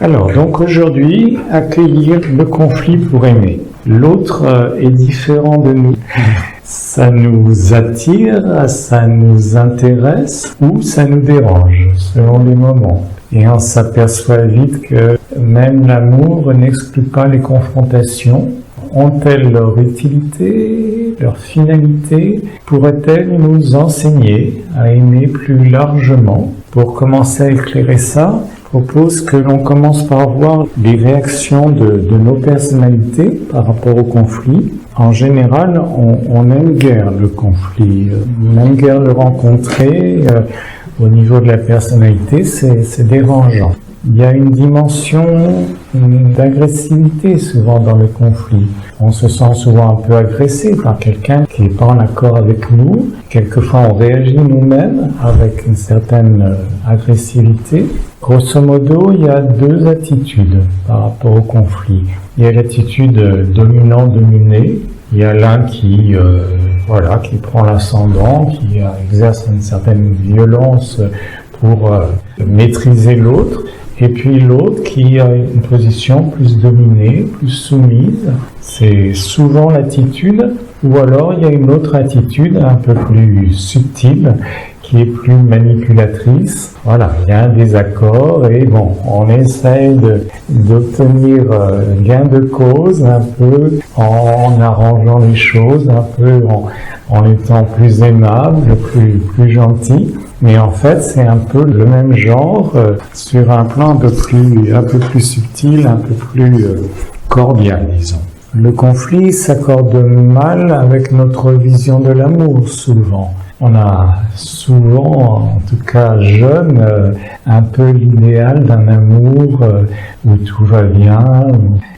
Alors, donc aujourd'hui, accueillir le conflit pour aimer. L'autre est différent de nous. Ça nous attire, ça nous intéresse ou ça nous dérange, selon les moments. Et on s'aperçoit vite que même l'amour n'exclut pas les confrontations. Ont-elles leur utilité, leur finalité? Pourraient-elles nous enseigner à aimer plus largement? Pour commencer à éclairer ça, je propose que l'on commence par voir les réactions de nos personnalités par rapport au conflit. En général, on aime guère le conflit, on aime guère le rencontrer. Au niveau de la personnalité, c'est dérangeant. Il y a une dimension d'agressivité souvent dans le conflit. On se sent souvent un peu agressé par quelqu'un qui n'est pas en accord avec nous. Quelquefois, on réagit nous-mêmes avec une certaine agressivité. Grosso modo, il y a deux attitudes par rapport au conflit. Il y a l'attitude dominant-dominé. Il y a l'un qui prend l'ascendant, qui exerce une certaine violence pour maîtriser l'autre. Et puis l'autre qui a une position plus dominée, plus soumise. C'est souvent l'attitude, ou alors il y a une autre attitude un peu plus subtile, qui est plus manipulatrice. Voilà, il y a un désaccord et bon, on essaye d'obtenir gain de cause un peu en arrangeant les choses, un peu en étant plus aimable, plus gentil. Mais en fait, c'est un peu le même genre sur un plan un peu plus subtil, un peu plus cordial, disons. Le conflit s'accorde mal avec notre vision de l'amour, souvent. On a souvent, en tout cas jeune, un peu l'idéal d'un amour où tout va bien,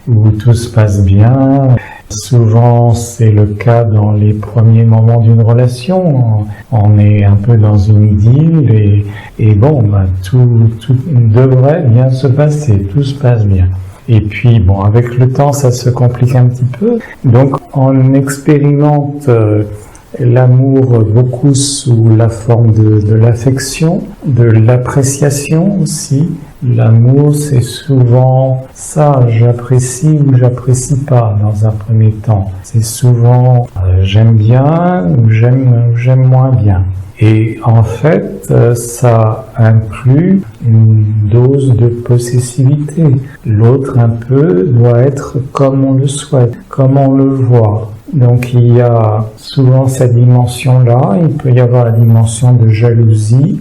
où tout se passe bien. Souvent, c'est le cas dans les premiers moments d'une relation. On est un peu dans une idylle et bon, tout devrait bien se passer, tout se passe bien. Et puis, bon, avec le temps, ça se complique un petit peu. Donc, on expérimente l'amour beaucoup sous la forme de l'affection, de l'appréciation aussi. L'amour, c'est souvent ça, j'apprécie ou j'apprécie pas dans un premier temps. C'est souvent j'aime bien ou j'aime moins bien. Et en fait, ça inclut une dose de possessivité. L'autre un peu doit être comme on le souhaite, comme on le voit. Donc il y a souvent cette dimension-là, il peut y avoir la dimension de jalousie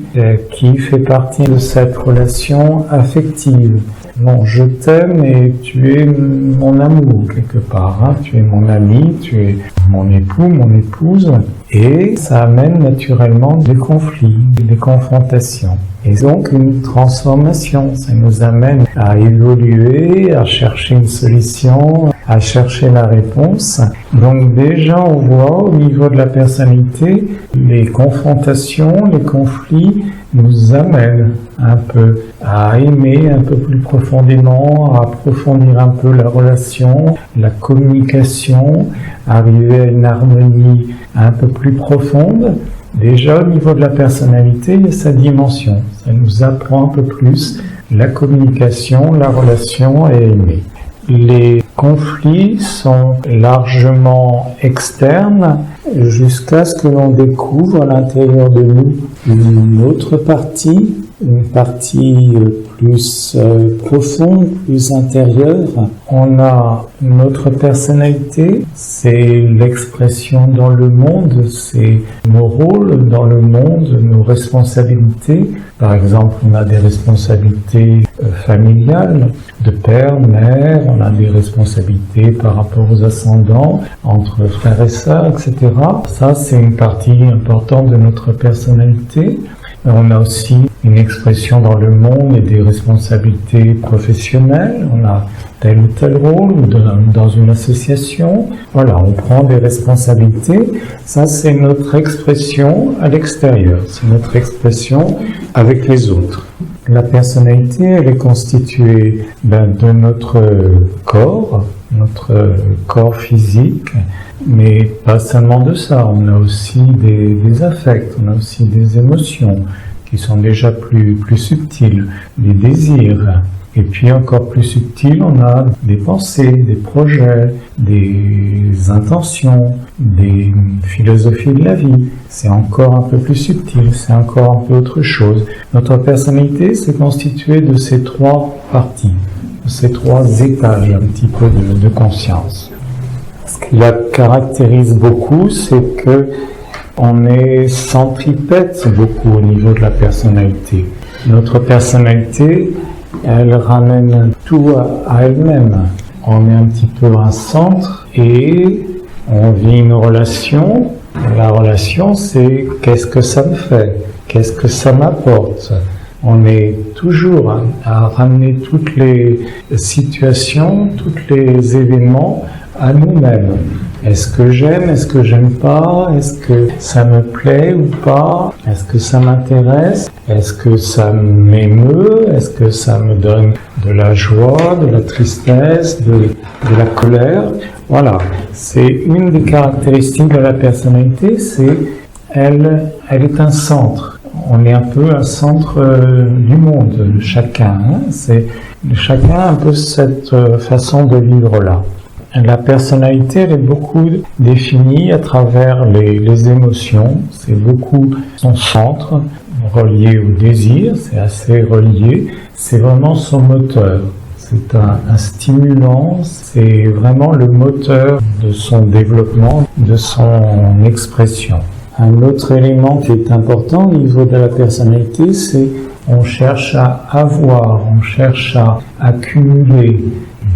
qui fait partie de cette relation affective. Bon, je t'aime et tu es mon amour quelque part, hein. Tu es mon ami, tu es mon époux, mon épouse, et ça amène naturellement des conflits, des confrontations. Et donc une transformation, ça nous amène à évoluer, à chercher une solution, à chercher la réponse. Donc déjà on voit au niveau de la personnalité, les confrontations, les conflits nous amènent un peu à aimer un peu plus profondément, à approfondir un peu la relation, la communication, arriver à une harmonie un peu plus profonde. Déjà au niveau de la personnalité, il y a sa dimension. Ça nous apprend un peu plus la communication, la relation et aimer. Les conflits sont largement externes jusqu'à ce que l'on découvre à l'intérieur de nous une autre partie, une partie plus profonde, plus intérieure. On a notre personnalité, c'est l'expression dans le monde, c'est nos rôles dans le monde, nos responsabilités. Par exemple, on a des responsabilités familiales, de père, mère, on a des responsabilités par rapport aux ascendants, entre frères et sœurs, etc. Ça, c'est une partie importante de notre personnalité. On a aussi une expression dans le monde et des responsabilités professionnelles. On a tel ou tel rôle dans une association. Voilà, on prend des responsabilités. Ça, c'est notre expression à l'extérieur. C'est notre expression avec les autres. La personnalité, elle est constituée de notre corps physique, mais pas seulement de ça. On a aussi des affects, on a aussi des émotions qui sont déjà plus subtiles, des désirs. Et puis encore plus subtil, on a des pensées, des projets, des intentions, des philosophies de la vie. C'est encore un peu plus subtil, c'est encore un peu autre chose. Notre personnalité, c'est constitué de ces trois parties, de ces trois étages un petit peu de conscience. Ce qui la caractérise beaucoup, c'est que on est centripète beaucoup au niveau de la personnalité. Notre personnalité, elle ramène tout à elle-même. On est un petit peu un centre et on vit une relation. La relation, c'est qu'est-ce que ça me fait? Qu'est-ce que ça m'apporte? On est toujours à ramener toutes les situations, tous les événements à nous-mêmes. Est-ce que j'aime? Est-ce que j'aime pas? Est-ce que ça me plaît ou pas? Est-ce que ça m'intéresse? Est-ce que ça m'émeut? Est-ce que ça me donne de la joie, de la tristesse, de la colère? Voilà, c'est une des caractéristiques de la personnalité, c'est elle est un centre. On est un peu un centre du monde, chacun. C'est chacun a un peu cette façon de vivre là. La personnalité, elle est beaucoup définie à travers les émotions. C'est beaucoup son centre, relié au désir, c'est assez relié. C'est vraiment son moteur. C'est un stimulant, c'est vraiment le moteur de son développement, de son expression. Un autre élément qui est important au niveau de la personnalité, c'est on cherche à avoir, on cherche à accumuler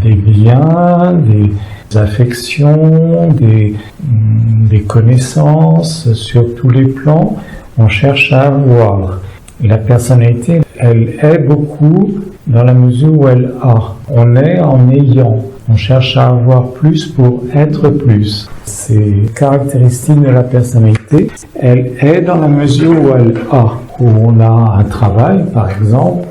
des biens, des affections, des connaissances sur tous les plans. On cherche à avoir. La personnalité, elle est beaucoup dans la mesure où elle a. On est en ayant. On cherche à avoir plus pour être plus. C'est caractéristique de la personnalité. Elle est dans la mesure où elle a. Où on a un travail, par exemple,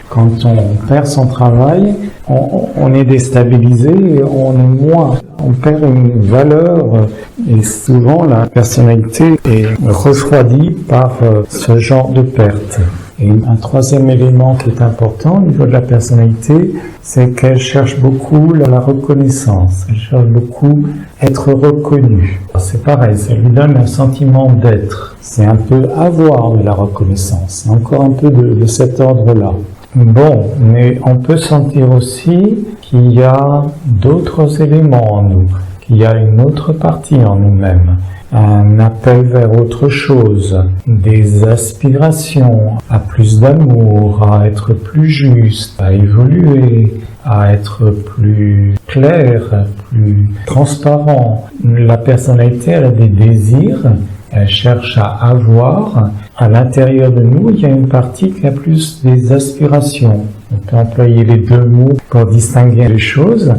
quand on perd son travail, on est déstabilisé et on est moins. On perd une valeur et souvent la personnalité est refroidie par ce genre de perte. Et un troisième élément qui est important au niveau de la personnalité, c'est qu'elle cherche beaucoup la reconnaissance. Elle cherche beaucoup être reconnue. C'est pareil, ça lui donne un sentiment d'être. C'est un peu avoir de la reconnaissance. C'est encore un peu de cet ordre-là. Bon, mais on peut sentir aussi qu'il y a d'autres éléments en nous, qu'il y a une autre partie en nous-mêmes. Un appel vers autre chose, des aspirations à plus d'amour, à être plus juste, à évoluer, à être plus clair, plus transparent. La personnalité, elle a des désirs, elle cherche à avoir. À l'intérieur de nous, il y a une partie qui a plus des aspirations. On peut employer les deux mots pour distinguer les choses.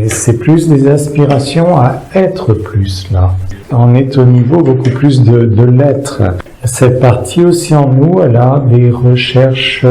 C'est plus des aspirations à être plus là. On est au niveau beaucoup plus de l'être. Cette partie aussi en nous, elle a des recherches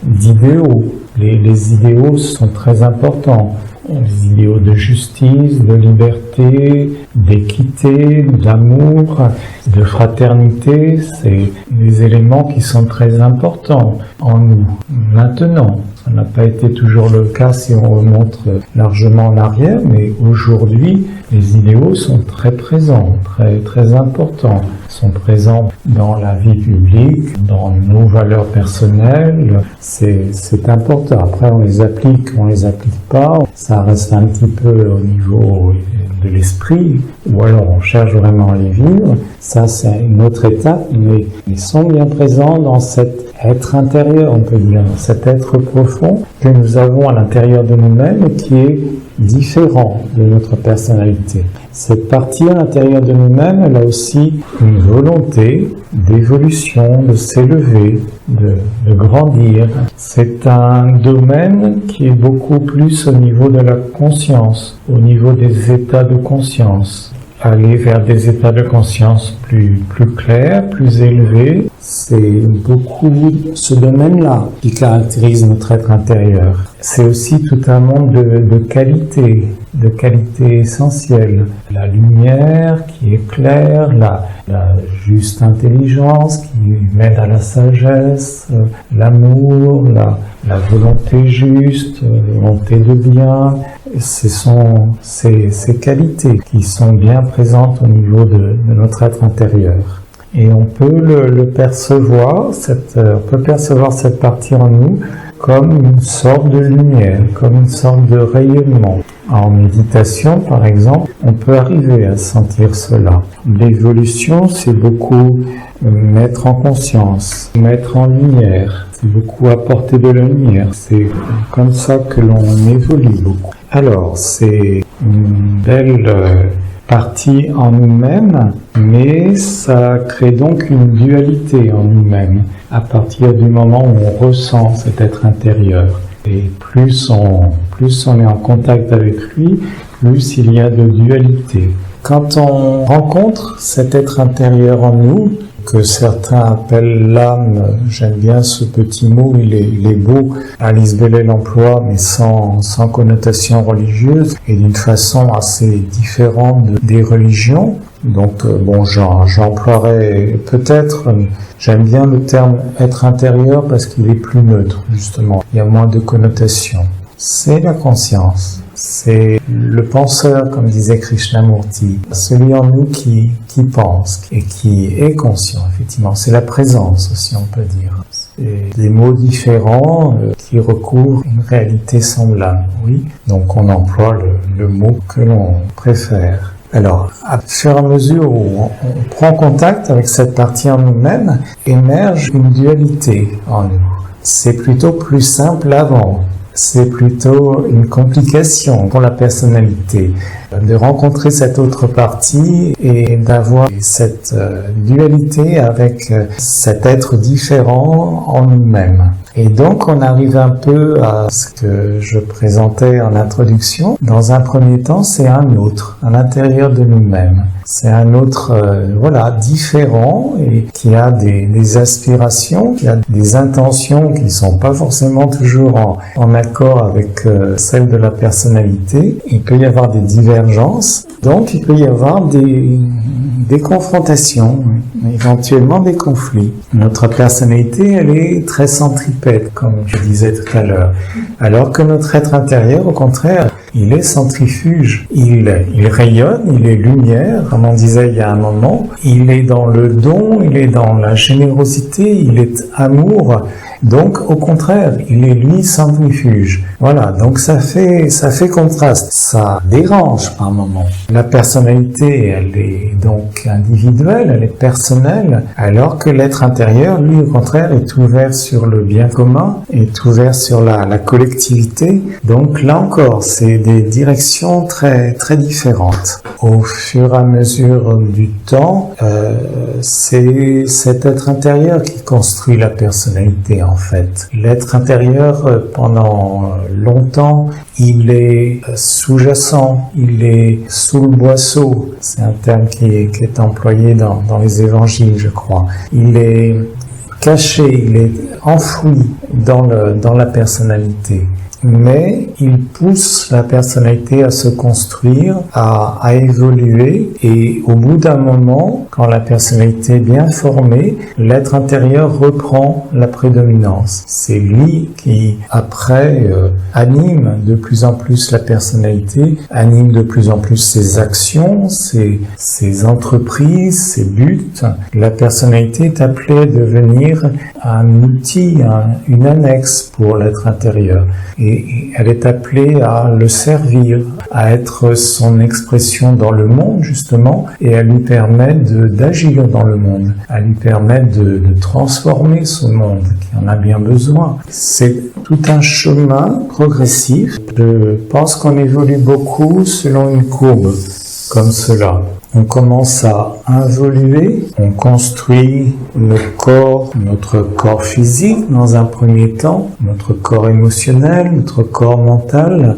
d'idéaux. Les idéaux sont très importants. Les idéaux de justice, de liberté, d'équité, d'amour, de fraternité, c'est des éléments qui sont très importants en nous. Maintenant, ça n'a pas été toujours le cas si on remonte largement en arrière, mais aujourd'hui, les idéaux sont très présents, très importants. Ils sont présents dans la vie publique, dans nos valeurs personnelles. C'est important. Après, on les applique pas. Ça reste un petit peu au niveau de l'esprit, ou alors on cherche vraiment à les vivre. Ça, c'est une autre étape, mais ils sont bien présents dans cet être intérieur, on peut dire, dans cet être profond que nous avons à l'intérieur de nous-mêmes qui est différent de notre personnalité. Cette partie à l'intérieur de nous-mêmes, elle a aussi une volonté d'évolution, de s'élever, de grandir. C'est un domaine qui est beaucoup plus au niveau de la conscience, au niveau des états de conscience. Aller vers des états de conscience plus clairs, plus élevés, c'est beaucoup ce domaine-là qui caractérise notre être intérieur. C'est aussi tout un monde de qualité essentielle. La lumière qui éclaire, la juste intelligence qui mène à la sagesse, l'amour, la volonté juste, la volonté de bien. Ce sont ces qualités qui sont bien présentes au niveau de notre être intérieur. Et on peut le percevoir, on peut percevoir cette partie en nous comme une sorte de lumière, comme une sorte de rayonnement. En méditation, par exemple, on peut arriver à sentir cela. L'évolution, c'est beaucoup mettre en conscience, mettre en lumière, c'est beaucoup apporter de la lumière. C'est comme ça que l'on évolue beaucoup. Alors, c'est une belle partie en nous-mêmes, mais ça crée donc une dualité en nous-mêmes à partir du moment où on ressent cet être intérieur. Et plus on est en contact avec lui, plus il y a de dualité. Quand on rencontre cet être intérieur en nous, que certains appellent l'âme, j'aime bien ce petit mot, il est beau, Alice Bailey l'emploie, mais sans connotation religieuse, et d'une façon assez différente des religions. Donc j'emploierais peut-être, j'aime bien le terme être intérieur parce qu'il est plus neutre, justement, il y a moins de connotations. C'est la conscience. C'est le penseur, comme disait Krishnamurti, celui en nous qui pense et qui est conscient, effectivement. C'est la présence aussi, on peut dire. C'est des mots différents qui recouvrent une réalité semblable, oui. Donc on emploie le mot que l'on préfère. Alors, à fur et à mesure où on prend contact avec cette partie en nous-mêmes, émerge une dualité en nous. C'est plutôt plus simple avant. C'est plutôt une complication pour la personnalité de rencontrer cette autre partie et d'avoir cette dualité avec cet être différent en nous-mêmes. Et donc on arrive un peu à ce que je présentais en introduction. Dans un premier temps, c'est un autre, à l'intérieur de nous-mêmes. C'est un autre, différent et qui a des aspirations, qui a des intentions qui ne sont pas forcément toujours en accord avec celles de la personnalité. Il peut y avoir des divergences, donc il peut y avoir des confrontations, éventuellement des conflits. Notre personnalité, elle est très centripète, comme je disais tout à l'heure. Alors que notre être intérieur, au contraire, il est centrifuge. Il rayonne, il est lumière, comme on disait il y a un moment. Il est dans le don, il est dans la générosité, il est amour. Donc, au contraire, il est lui centrifuge. Voilà, donc ça fait contraste. Ça dérange par moments. La personnalité, elle est donc individuelle, elle est personnelle, alors que l'être intérieur, lui, au contraire, est ouvert sur le bien commun, est ouvert sur la collectivité. Donc là encore, c'est des directions très, très différentes. Au fur et à mesure du temps, c'est cet être intérieur qui construit la personnalité, en fait. L'être intérieur, pendant longtemps, il est sous-jacent, il est sous le boisseau. C'est un terme qui est employé dans les évangiles, je crois. Il est caché, il est enfoui dans la personnalité. Mais il pousse la personnalité à se construire, à évoluer, et au bout d'un moment, quand la personnalité est bien formée, l'être intérieur reprend la prédominance. C'est lui qui, après, anime de plus en plus la personnalité, anime de plus en plus ses actions, ses entreprises, ses buts. La personnalité est appelée à devenir un outil, une annexe pour l'être intérieur. Et elle est appelée à le servir, à être son expression dans le monde, justement, et à lui permettre d'agir dans le monde, à lui permettre de transformer ce monde qui en a bien besoin. C'est tout un chemin progressif. Je pense qu'on évolue beaucoup selon une courbe, comme cela. on commence à évoluer, on construit notre corps physique dans un premier temps, notre corps émotionnel, notre corps mental.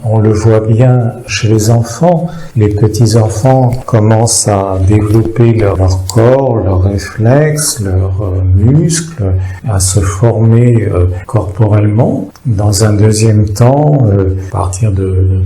On le voit bien chez les enfants. Les petits enfants commencent à développer leur corps, leurs réflexes, leurs muscles, à se former corporellement. Dans un deuxième temps, à partir de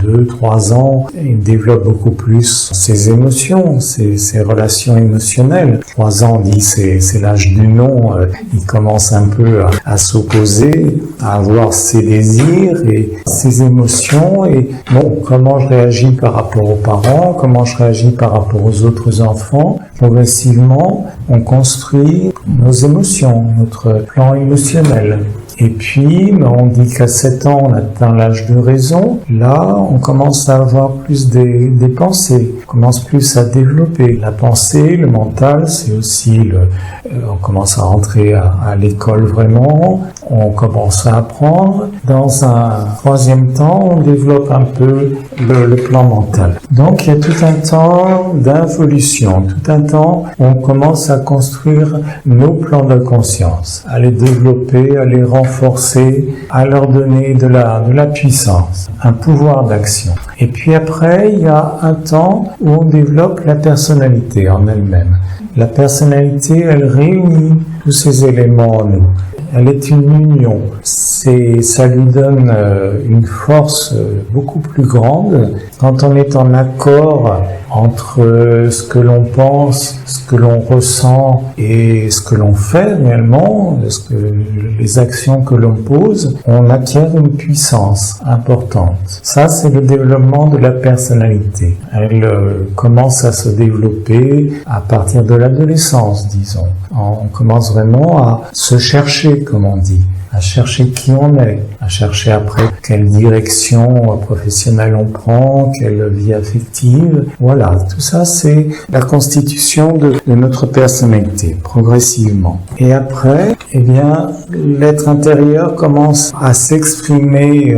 2-3 ans, ils développent beaucoup plus ses émotions, ses relations émotionnelles. 3 ans, on dit c'est l'âge du non. Il commence un peu à s'opposer, à avoir ses désirs et ses émotions. Et bon, comment je réagis par rapport aux parents, comment je réagis par rapport aux autres enfants. Progressivement, on construit nos émotions, notre plan émotionnel. Et puis, on dit qu'à 7 ans, on atteint l'âge de raison. Là, on commence à avoir plus des pensées. On commence plus à développer. La pensée, le mental, c'est aussi on commence à rentrer à l'école vraiment. On commence à apprendre. Dans un troisième temps, on développe un peu le plan mental. Donc, il y a tout un temps d'involution. Tout un temps, on commence à construire nos plans de conscience, à les développer, à les renforcer, à leur donner de la puissance, un pouvoir d'action. Et puis après, il y a un temps où on développe la personnalité en elle-même. La personnalité, elle réunit tous ces éléments en nous. Elle est une union. Ça lui donne une force beaucoup plus grande quand on est en accord entre ce que l'on pense, ce que l'on ressent et ce que l'on fait réellement, les actions que l'on pose. On acquiert une puissance importante. Ça, c'est le développement de la personnalité. Elle commence à se développer à partir de l'adolescence, disons. On commence vraiment à se chercher, comme on dit, à chercher qui on est, à chercher après quelle direction professionnelle on prend, quelle vie affective. Voilà, tout ça c'est la constitution de notre personnalité, progressivement. Et après, eh bien, l'être intérieur commence à s'exprimer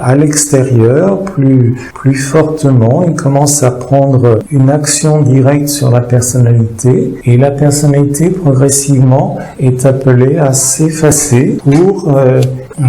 à l'extérieur plus fortement. Il commence à prendre une action directe sur la personnalité et la personnalité progressivement est appelée à s'effacer pour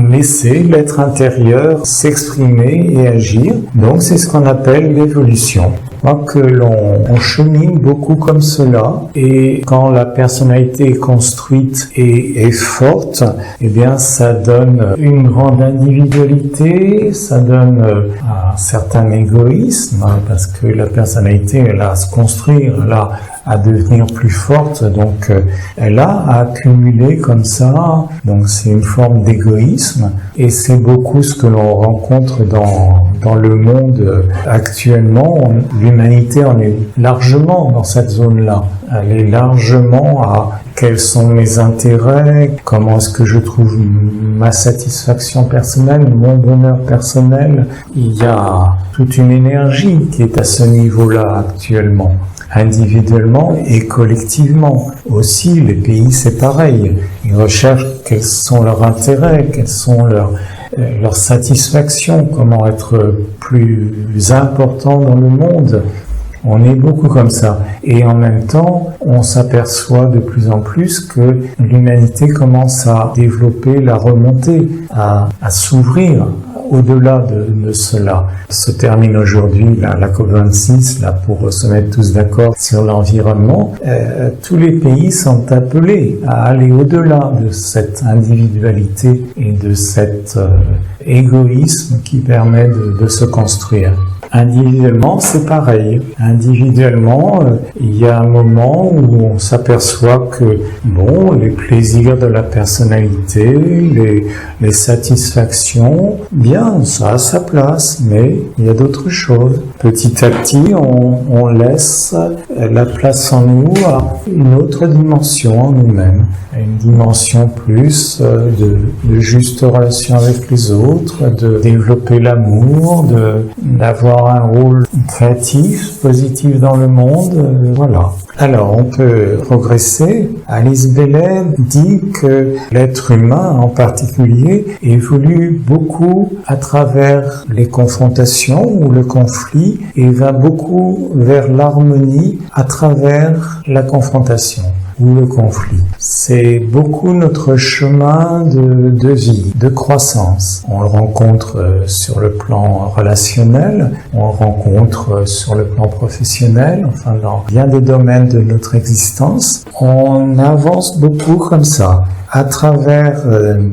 laisser l'être intérieur s'exprimer et agir. Donc c'est ce qu'on appelle l'évolution. Je crois que l'on chemine beaucoup comme cela et quand la personnalité est construite et est forte, eh bien ça donne une grande individualité, ça donne un certain égoïsme parce que la personnalité elle a à se construire, elle a à devenir plus forte, donc elle a à accumuler comme ça, donc c'est une forme d'égoïsme et c'est beaucoup ce que l'on rencontre dans le monde actuellement. L'humanité en est largement dans cette zone-là, elle est largement à quels sont mes intérêts, comment est-ce que je trouve ma satisfaction personnelle, mon bonheur personnel. Il y a toute une énergie qui est à ce niveau-là actuellement. Individuellement et collectivement. Aussi, les pays, c'est pareil. Ils recherchent quels sont leurs intérêts, quelles sont leurs satisfactions, comment être plus important dans le monde. On est beaucoup comme ça. Et en même temps, on s'aperçoit de plus en plus que l'humanité commence à développer la remontée, à s'ouvrir au-delà de cela. Se termine aujourd'hui la COP26 là, pour se mettre tous d'accord sur l'environnement. Tous les pays sont appelés à aller au-delà de cette individualité et de cet égoïsme qui permet de se construire. Individuellement, c'est pareil. Individuellement, il y a un moment où on s'aperçoit que, bon, les plaisirs de la personnalité, les satisfactions, bien, ça a sa place, mais il y a d'autres choses. Petit à petit, on laisse la place en nous à une autre dimension en nous-mêmes, à une dimension plus de juste relation avec les autres, l'autre, de développer l'amour, d'avoir un rôle créatif, positif dans le monde, voilà. Alors, on peut progresser. Alice Bailey dit que l'être humain, en particulier, évolue beaucoup à travers les confrontations ou le conflit et va beaucoup vers l'harmonie à travers la confrontation ou le conflit. C'est beaucoup notre chemin de vie, de croissance. On le rencontre sur le plan relationnel, on le rencontre sur le plan professionnel, enfin dans bien des domaines de notre existence. On avance beaucoup comme ça, à travers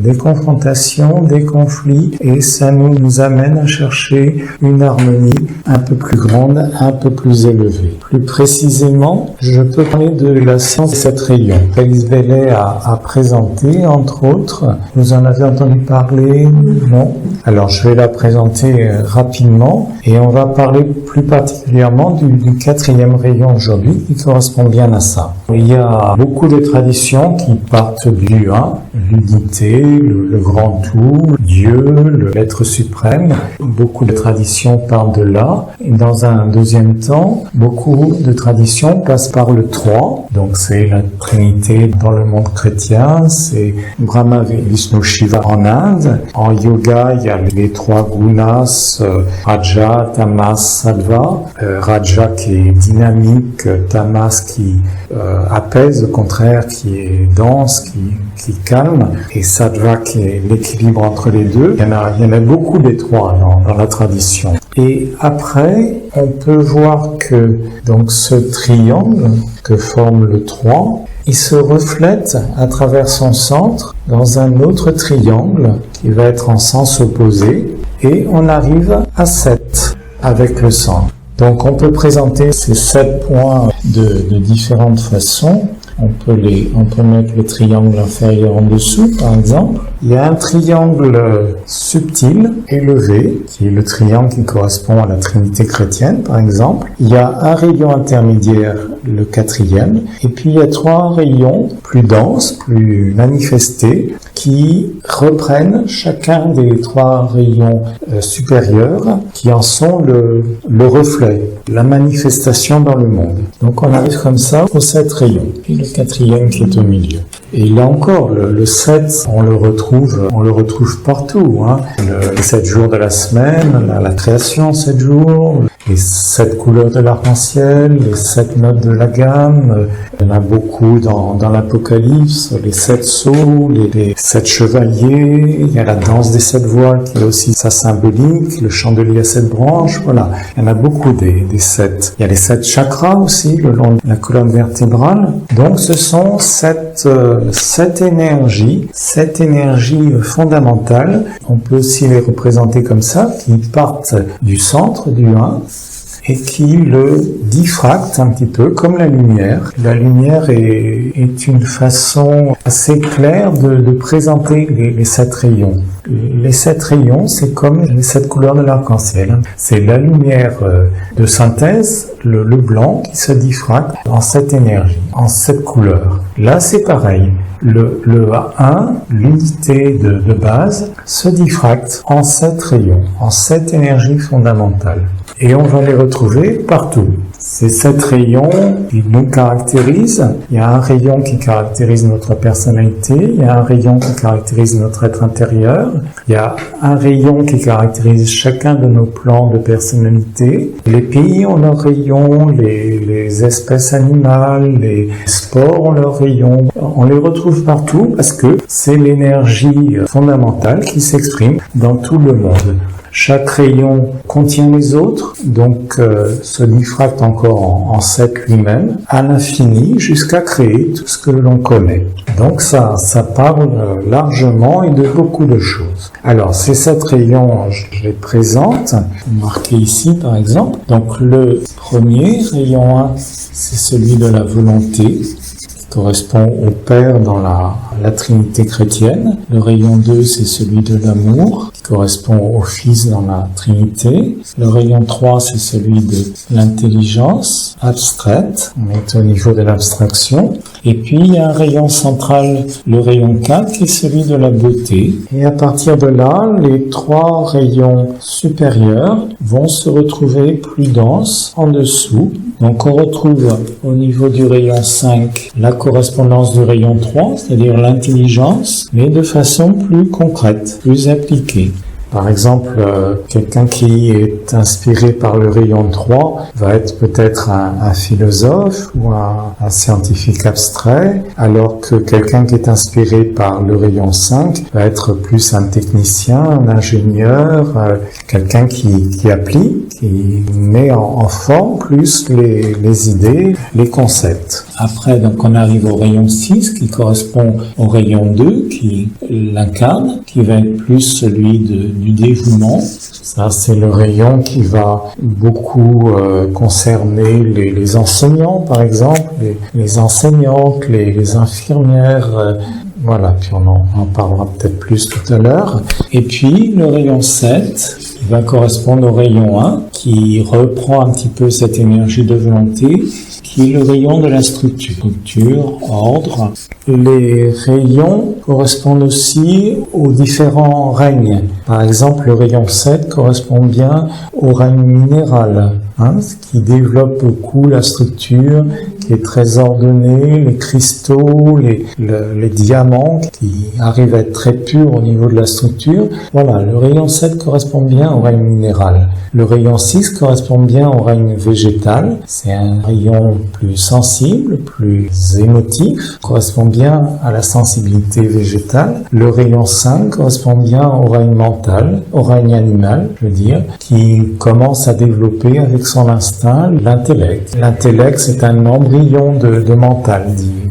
des confrontations, des conflits, et ça nous amène à chercher une harmonie un peu plus grande, un peu plus élevée. Plus précisément, je peux parler de la science des 7 rayons. Alice Bailey a présenté, entre autres, vous en avez entendu parler, non? Alors je vais la présenter rapidement, et on va parler plus particulièrement du 4e rayon aujourd'hui, qui correspond bien à ça. Il y a beaucoup de traditions qui partent du 1, l'unité, le grand tout, Dieu, l'être suprême. Beaucoup de traditions partent de là. Et dans un deuxième temps, beaucoup de traditions passent par le 3. Donc c'est la Trinité dans le monde chrétien, c'est Brahma, Vishnu, Shiva en Inde. En yoga, il y a les 3 gunas, Raja, Tamas, Sattva. Raja qui est dynamique, Tamas qui apaise, au contraire, qui est dense, qui calme, et Sattva qui est l'équilibre entre les deux. Il y en a beaucoup des 3 dans la tradition. Et après, on peut voir que donc ce triangle que forme le 3, il se reflète à travers son centre dans un autre triangle qui va être en sens opposé, et on arrive à 7 avec le centre. Donc on peut présenter ces 7 points de différentes façons. On peut mettre le triangle inférieur en dessous, par exemple. Il y a un triangle subtil, élevé, qui est le triangle qui correspond à la Trinité chrétienne, par exemple. Il y a un rayon intermédiaire, le 4e, et puis il y a 3 rayons plus denses, plus manifestés, qui reprennent chacun des 3 rayons supérieurs, qui en sont le reflet, la manifestation dans le monde. Donc on arrive comme ça aux 7 rayons, puis le 4e qui est au milieu. Et là encore, le 7, on le retrouve partout, hein. Les 7 jours de la semaine, la création, 7 jours, les 7 couleurs de l'arc-en-ciel, les 7 notes de la gamme. Il y en a beaucoup dans l'Apocalypse, les 7 sceaux, les 7 chevaliers. Il y a la danse des 7 voiles qui a aussi sa symbolique, le chandelier à 7 branches, voilà. Il y en a beaucoup des 7. Il y a les 7 chakras aussi, le long de la colonne vertébrale. Donc ce sont 7 énergies fondamentales. On peut aussi les représenter comme ça, qui partent du centre, du 1, et qui le diffractent un petit peu comme la lumière. La lumière est une façon assez claire de présenter les 7 rayons. Les 7 rayons, c'est comme les 7 couleurs de l'arc-en-ciel. C'est la lumière de synthèse, le blanc, qui se diffracte en 7 énergies, en 7 couleurs. Là, c'est pareil. Le 1, l'unité de base, se diffracte en 7 rayons, en 7 énergies fondamentales. Et on va les retrouver partout. Ces 7 rayons, ils nous caractérisent. Il y a un rayon qui caractérise notre personnalité, il y a un rayon qui caractérise notre être intérieur, il y a un rayon qui caractérise chacun de nos plans de personnalité. Les pays ont leur rayon, les espèces animales, les sports ont leur rayon. On les retrouve partout parce que c'est l'énergie fondamentale qui s'exprime dans tout le monde. Chaque rayon contient les autres, donc se diffracte encore en 7 lui-même, à l'infini, jusqu'à créer tout ce que l'on connaît. Donc ça parle largement et de beaucoup de choses. Alors ces 7 rayons, je les présente, marqués ici par exemple. Donc le premier, rayon 1, c'est celui de la volonté, qui correspond au Père dans la Trinité chrétienne. Le rayon 2, c'est celui de l'amour, qui correspond au Fils dans la Trinité. Le rayon 3, c'est celui de l'intelligence abstraite. On est au niveau de l'abstraction. Et puis, il y a un rayon central, le rayon 4, qui est celui de la beauté. Et à partir de là, les 3 rayons supérieurs vont se retrouver plus denses en dessous. Donc, on retrouve au niveau du rayon 5 la correspondance du rayon 3, c'est-à-dire l'intelligence, mais de façon plus concrète, plus appliquée. Par exemple, quelqu'un qui est inspiré par le rayon 3 va être peut-être un philosophe ou un scientifique abstrait, alors que quelqu'un qui est inspiré par le rayon 5 va être plus un technicien, un ingénieur, quelqu'un qui applique, qui met en forme plus les idées, les concepts. Après, donc, on arrive au rayon 6 qui correspond au rayon 2 qui l'incarne, qui va être plus celui du dévouement. Ça, c'est le rayon qui va beaucoup concerner les enseignants, par exemple, les enseignantes, les infirmières. Voilà, puis on en parlera peut-être plus tout à l'heure. Et puis, le rayon 7 qui va correspondre au rayon 1, qui reprend un petit peu cette énergie de volonté, qui est le rayon de la structure, ordre. Les rayons correspondent aussi aux différents règnes. Par exemple, le rayon 7 correspond bien au règne minéral, ce qui développe beaucoup la structure, qui est très ordonnée, les cristaux, les diamants, qui arrivent à être très purs au niveau de la structure. Voilà, le rayon 7 correspond bien au règne minéral. Le rayon 6 correspond bien au règne végétal. C'est un rayon plus sensible, plus émotif, correspond bien à la sensibilité végétale. Le rayon 5 correspond bien au règne mental, au règne animal, je veux dire, qui commence à développer avec son instinct l'intellect. L'intellect, c'est un embryon de mental,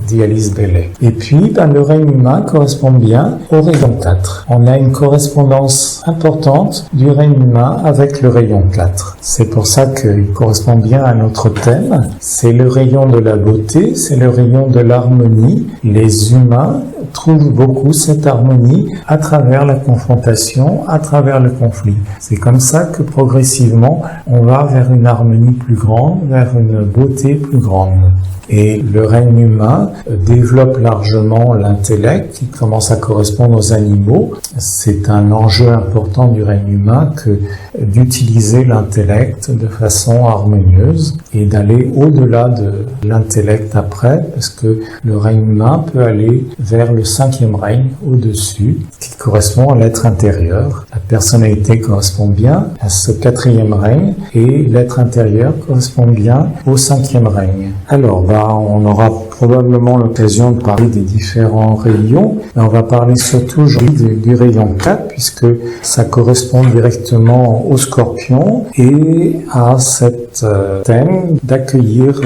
dit Alice Bailey. Et puis, le règne humain correspond bien au rayon 4. On a une correspondance importante du règne humain avec le rayon 4. C'est pour ça qu'il correspond bien à notre thème. C'est le rayon de la beauté, c'est le rayon de l'harmonie. Les humains trouvent beaucoup cette harmonie à travers la confrontation, à travers le conflit. C'est comme ça que progressivement, on va vers une harmonie plus grande, vers une beauté plus grande. Et le règne humain développe largement l'intellect qui commence à correspondre aux animaux. C'est un enjeu important du règne humain que d'utiliser l'intellect de façon harmonieuse et d'aller au-delà de l'intellect après, parce que le règne humain peut aller vers le 5e règne au-dessus, qui correspond à l'être intérieur. La personnalité correspond bien à ce 4e règne et l'être intérieur correspond bien au 5e règne. Alors, on aura probablement l'occasion de parler des différents rayons, mais on va parler surtout aujourd'hui du rayon 4, puisque ça correspond directement au Scorpion et à cet thème d'accueillir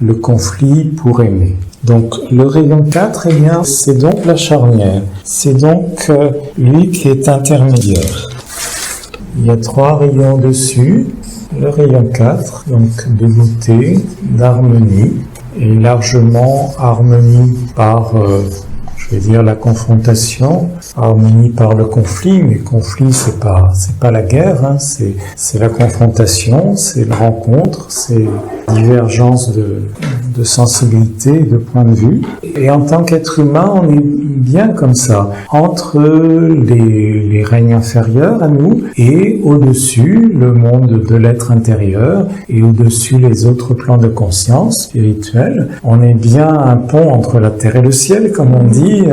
le conflit pour aimer. Donc le rayon 4, c'est donc la charnière, c'est donc lui qui est intermédiaire. Il y a 3 rayons dessus, le rayon 4, donc de beauté, d'harmonie, et largement harmonie par, la confrontation, harmonie par le conflit, mais conflit c'est pas la guerre, c'est la confrontation, c'est la rencontre, c'est divergence de sensibilité, de point de vue. Et en tant qu'être humain, on est bien comme ça, entre les règnes inférieurs à nous et au-dessus le monde de l'être intérieur et au-dessus les autres plans de conscience spirituelle. On est bien un pont entre la terre et le ciel, comme on dit,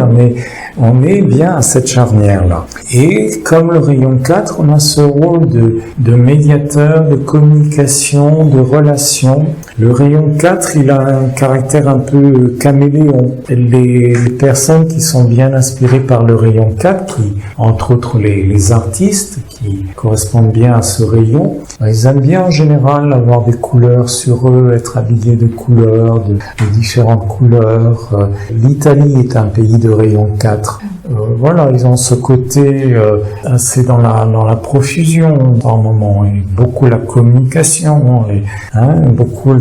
on est bien à cette charnière-là. Et comme le rayon 4, on a ce rôle de médiateur, de communication, de relation. Le rayon 4, il a un caractère un peu caméléon. Les personnes qui sont bien inspirées par le rayon 4, qui, entre autres les artistes qui correspondent bien à ce rayon, ils aiment bien en général avoir des couleurs sur eux, être habillés de couleurs, de différentes couleurs. L'Italie est un pays de rayon 4. Voilà, ils ont ce côté assez dans la profusion par moment, et beaucoup la communication, beaucoup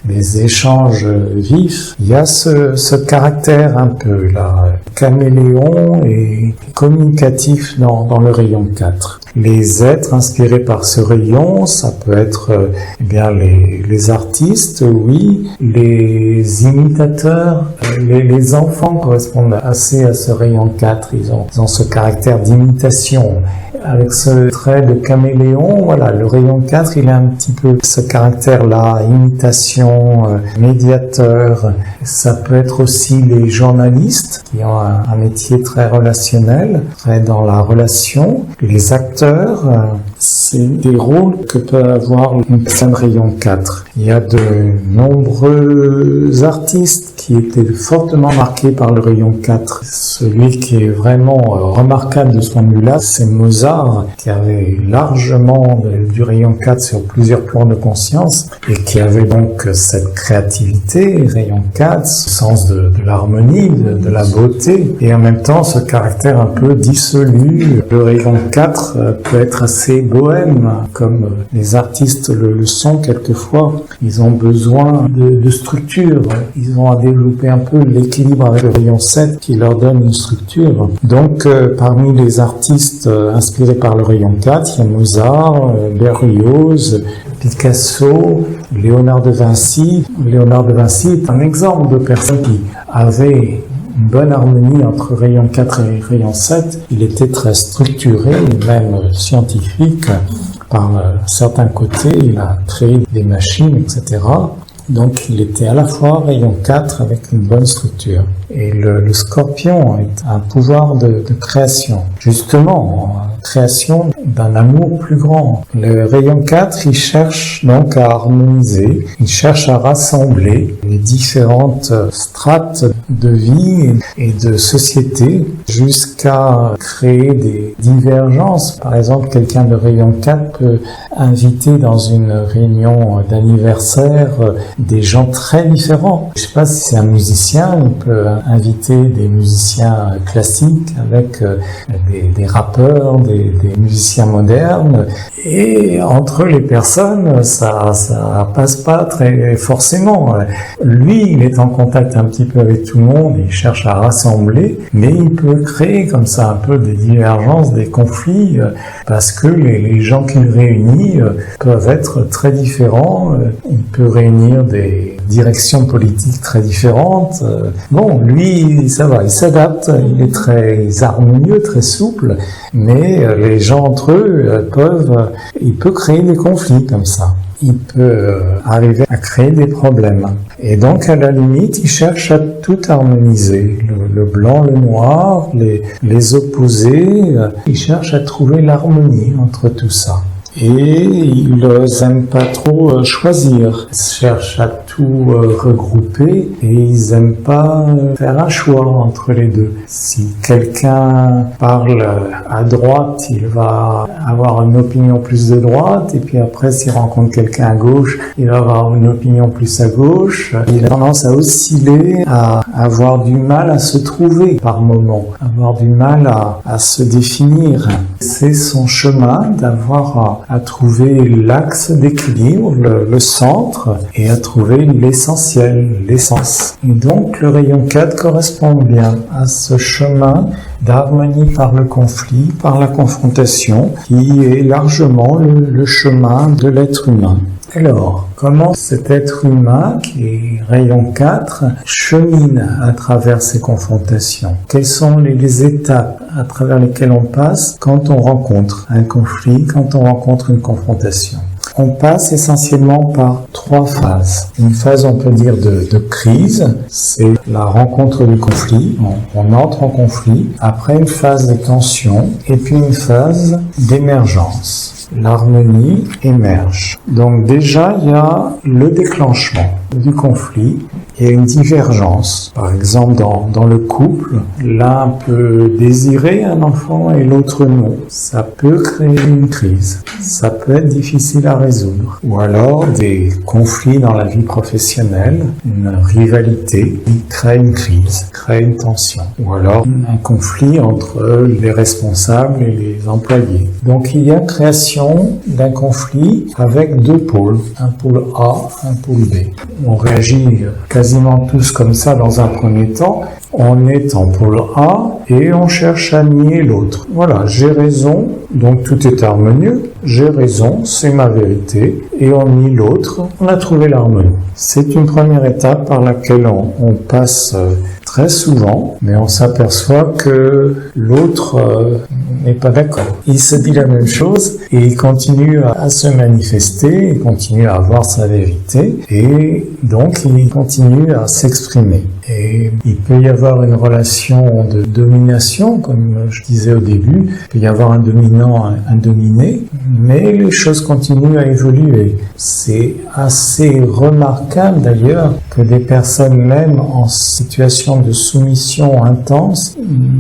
les échanges vifs. Il y a ce caractère un peu là, caméléon et communicatif dans le rayon 4. Les êtres inspirés par ce rayon, ça peut être les artistes, oui, les imitateurs, les enfants correspondent assez à ce rayon 4, ils ont ce caractère d'imitation. Avec ce trait de caméléon, voilà, le rayon 4, il a un petit peu ce caractère-là, imitation, médiateur. Ça peut être aussi les journalistes qui ont un métier très relationnel, très dans la relation. Les acteurs, c'est des rôles que peut avoir une personne rayon 4. Il y a de nombreux artistes qui étaient fortement marqués par le rayon 4. Celui qui est vraiment remarquable de ce point de vue-là, c'est Mozart, qui avait largement du rayon 4 sur plusieurs plans de conscience, et qui avait donc cette créativité, rayon 4, ce sens de l'harmonie, de la beauté, et en même temps ce caractère un peu dissolu. Le rayon 4 peut être assez bohème, comme les artistes le sont quelquefois. Ils ont besoin de structure, ils ont à développer un peu l'équilibre avec le rayon 7 qui leur donne une structure. Donc parmi les artistes inspirés par le rayon 4, il y a Mozart, Berlioz, Picasso, Léonard de Vinci. Léonard de Vinci est un exemple de personne qui avait une bonne harmonie entre rayon 4 et rayon 7. Il était très structuré, même scientifique. Par certains côtés, il a créé des machines, etc. Donc il était à la fois rayon 4 avec une bonne structure. Et le scorpion est un pouvoir de création. Justement, création d'un amour plus grand. Le rayon 4, il cherche donc à harmoniser, il cherche à rassembler les différentes strates de vie et de société jusqu'à créer des divergences. Par exemple, quelqu'un de rayon 4 peut inviter dans une réunion d'anniversaire des gens très différents. Je ne sais pas si c'est un musicien, il peut inviter des musiciens classiques avec des rappeurs, des musiciens modernes, et entre les personnes, ça passe pas très forcément. Lui, il est en contact un petit peu avec tout le monde, il cherche à rassembler, mais il peut créer comme ça un peu des divergences, des conflits, parce que les gens qu'il réunit peuvent être très différents. Il peut réunir des directions politiques très différentes. Bon, lui, ça va, il s'adapte, il est très harmonieux, très souple, mais les gens entre eux il peut créer des conflits comme ça. Il peut arriver à créer des problèmes. Et donc, à la limite, il cherche à tout harmoniser. Le blanc, le noir, les opposés. Il cherche à trouver l'harmonie entre tout ça. Et ils n'aiment pas trop choisir. Ils cherchent à tout regrouper et ils n'aiment pas faire un choix entre les deux. Si quelqu'un parle à droite, il va avoir une opinion plus de droite, et puis après, s'il rencontre quelqu'un à gauche, il va avoir une opinion plus à gauche. Il a tendance à osciller, à avoir du mal à se trouver par moment, avoir du mal à se définir. C'est son chemin d'avoir à trouver l'axe d'équilibre, le centre, et à trouver l'essentiel, l'essence. Et donc le rayon 4 correspond bien à ce chemin d'harmonie par le conflit, par la confrontation, qui est largement le chemin de l'être humain. Alors, comment cet être humain, qui est rayon 4, chemine à travers ces confrontations? Quelles sont les étapes à travers lesquelles on passe quand on rencontre un conflit, quand on rencontre une confrontation? On passe essentiellement par 3 phases. Une phase, on peut dire, de crise, c'est la rencontre du conflit, on entre en conflit. Après, une phase de tension, et puis une phase d'émergence. L'harmonie émerge. Donc déjà, il y a le déclenchement. du conflit, il y a une divergence. Par exemple, dans le couple, l'un peut désirer un enfant et l'autre non. Ça peut créer une crise. Ça peut être difficile à résoudre. Ou alors des conflits dans la vie professionnelle, une rivalité qui crée une crise, crée une tension. Ou alors un conflit entre les responsables et les employés. Donc il y a création d'un conflit avec deux pôles, un pôle A, un pôle B. On réagit quasiment tous comme ça dans un premier temps. On est en pôle A et on cherche à nier l'autre. Voilà, j'ai raison, donc tout est harmonieux. J'ai raison, c'est ma vérité, et on nie l'autre. On a trouvé l'harmonie. C'est une première étape par laquelle on passe très souvent, mais on s'aperçoit que l'autre n'est pas d'accord. Il se dit la même chose et il continue à se manifester, il continue à avoir sa vérité et donc il continue à s'exprimer. Et il peut y avoir une relation de domination, comme je disais au début, il peut y avoir un dominant, un dominé, mais les choses continuent à évoluer. C'est assez remarquable d'ailleurs que des personnes même en situation de soumission intense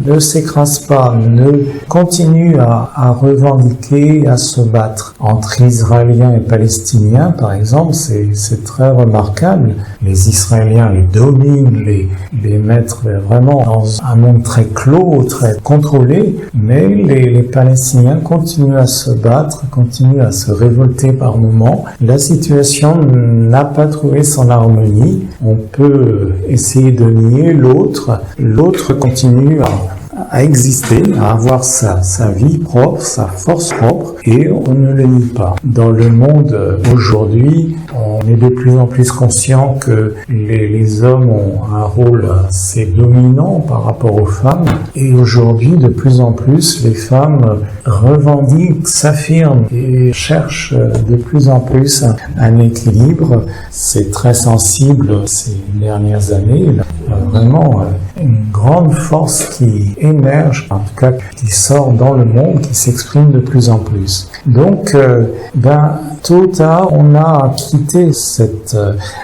ne s'écrasent pas, ne continuent à revendiquer, à se battre. Entre Israéliens et Palestiniens, par exemple, c'est très remarquable. Les Israéliens les dominent, les mettre vraiment dans un monde très clos, très contrôlé, mais les Palestiniens continuent à se battre, continuent à se révolter par moments. La situation n'a pas trouvé son harmonie. On peut essayer de nier l'autre continue à exister, à avoir sa vie propre, sa force propre, et on ne le nie pas. Dans le monde aujourd'hui, on est de plus en plus conscient que les hommes ont un rôle assez dominant par rapport aux femmes, et aujourd'hui, de plus en plus, les femmes revendiquent, s'affirment et cherchent de plus en plus un équilibre. C'est très sensible ces dernières années, vraiment une grande force qui émerge, en tout cas qui sort dans le monde, qui s'exprime de plus en plus. Donc, tôt ou tard, on a quitté cette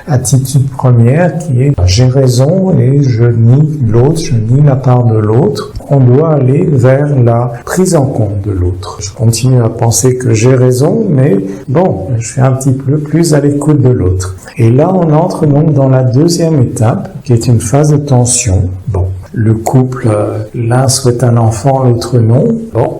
attitude première qui est j'ai raison et je nie l'autre, je nie la part de l'autre. On doit aller vers la prise en compte de l'autre. Je continue à penser que j'ai raison, mais bon, je suis un petit peu plus à l'écoute de l'autre. Et là, on entre donc dans la deuxième étape, qui est une phase de tension. Bon, le couple, l'un souhaite un enfant, l'autre non. Bon,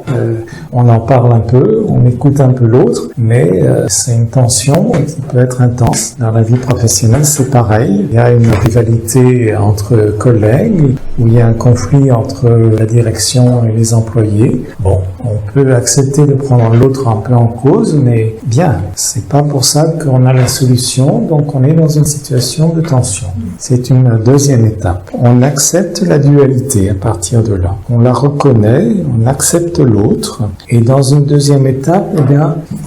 on en parle un peu, on écoute un peu l'autre, mais c'est une tension qui peut être intense. Dans la vie professionnelle, c'est pareil. Il y a une rivalité entre collègues, où il y a un conflit entre la direction et les employés. Bon, on peut accepter de prendre l'autre un peu en cause, mais bien, c'est pas pour ça qu'on a la solution, donc on est dans une situation de tension. C'est une deuxième étape. On accepte la dualité à partir de là. On la reconnaît, on accepte l'autre, et dans une deuxième étape,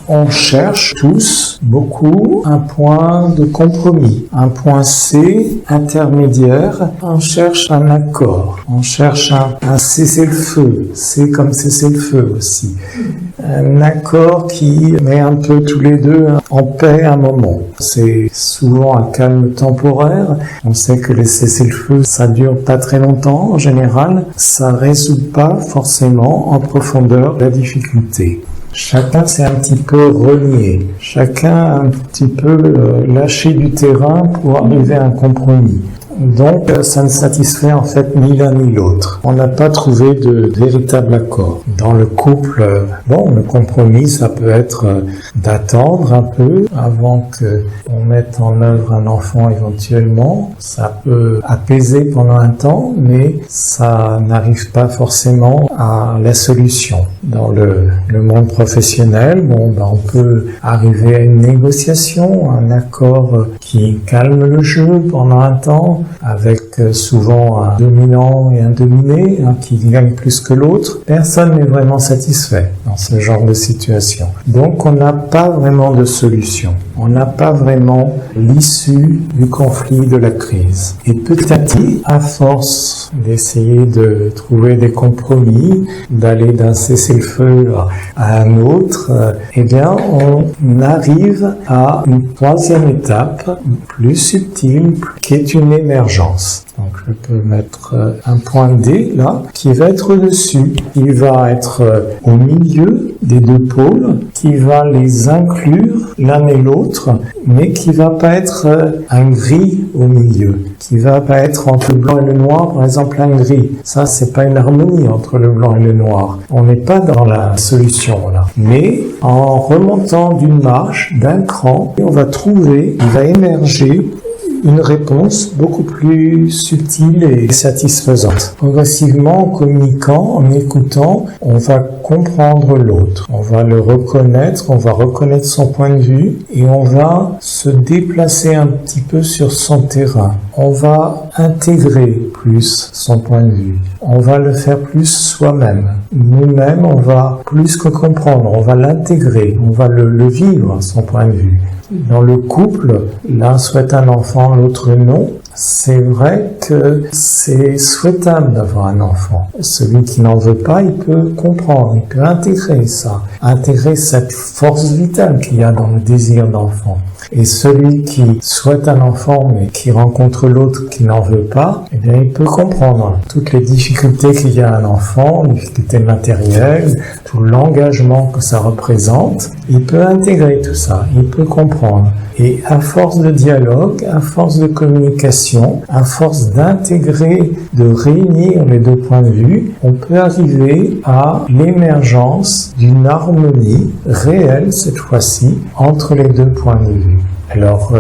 on cherche tous, beaucoup, un point de compromis, un point C intermédiaire. On cherche un accord, on cherche un cessez-le-feu, c'est comme cessez-le-feu aussi. Un accord qui met un peu tous les deux en paix un moment. C'est souvent un calme temporaire. On sait que les cessez-le-feu, ça dure pas très longtemps en général. Ça résout pas forcément en profondeur la difficulté. Chacun s'est un petit peu renié. Chacun a un petit peu lâché du terrain pour arriver à un compromis. Donc, ça ne satisfait en fait ni l'un ni l'autre. On n'a pas trouvé de véritable accord. Dans le couple, le compromis, ça peut être d'attendre un peu avant qu'on mette en œuvre un enfant éventuellement. Ça peut apaiser pendant un temps, mais ça n'arrive pas forcément à la solution. Dans le monde professionnel, on peut arriver à une négociation, un accord qui calme le jeu pendant un temps, avec avec souvent un dominant et un dominé, qui gagne plus que l'autre. Personne n'est vraiment satisfait dans ce genre de situation. Donc on n'a pas vraiment de solution. On n'a pas vraiment l'issue du conflit, de la crise. Et petit à petit, à force d'essayer de trouver des compromis, d'aller d'un cessez-le-feu à un autre, eh bien, on arrive à une troisième étape, plus subtile, qui est une émergence. Donc, je peux mettre un point D, là, qui va être au-dessus. Il va être au milieu des deux pôles, qui va les inclure l'un et l'autre, mais qui va pas être un gris au milieu, qui va pas être entre le blanc et le noir, par exemple un gris. Ça, c'est pas une harmonie entre le blanc et le noir. On n'est pas dans la solution, là. Mais, en remontant d'une marche, d'un cran, on va trouver, il va émerger une réponse beaucoup plus subtile et satisfaisante. Progressivement, en communiquant, en écoutant, on va comprendre l'autre, on va le reconnaître, on va reconnaître son point de vue et on va se déplacer un petit peu sur son terrain. On va intégrer plus son point de vue. On va le faire plus soi-même. Nous-mêmes, on va plus que comprendre, on va l'intégrer, on va le vivre, son point de vue. Dans le couple, l'un souhaite un enfant, l'autre non. C'est vrai que c'est souhaitable d'avoir un enfant. Celui qui n'en veut pas, il peut comprendre, il peut intégrer ça, intégrer cette force vitale qu'il y a dans le désir d'enfant. Et celui qui souhaite un enfant, mais qui rencontre l'autre qui n'en veut pas, eh bien, il peut comprendre toutes les difficultés qu'il y a à un enfant, les difficultés matérielles, tout l'engagement que ça représente. Il peut intégrer tout ça, il peut comprendre. Et à force de dialogue, à force de communication, à force d'intégrer, de réunir les deux points de vue, on peut arriver à l'émergence d'une harmonie réelle, cette fois-ci, entre les deux points de vue. Alors,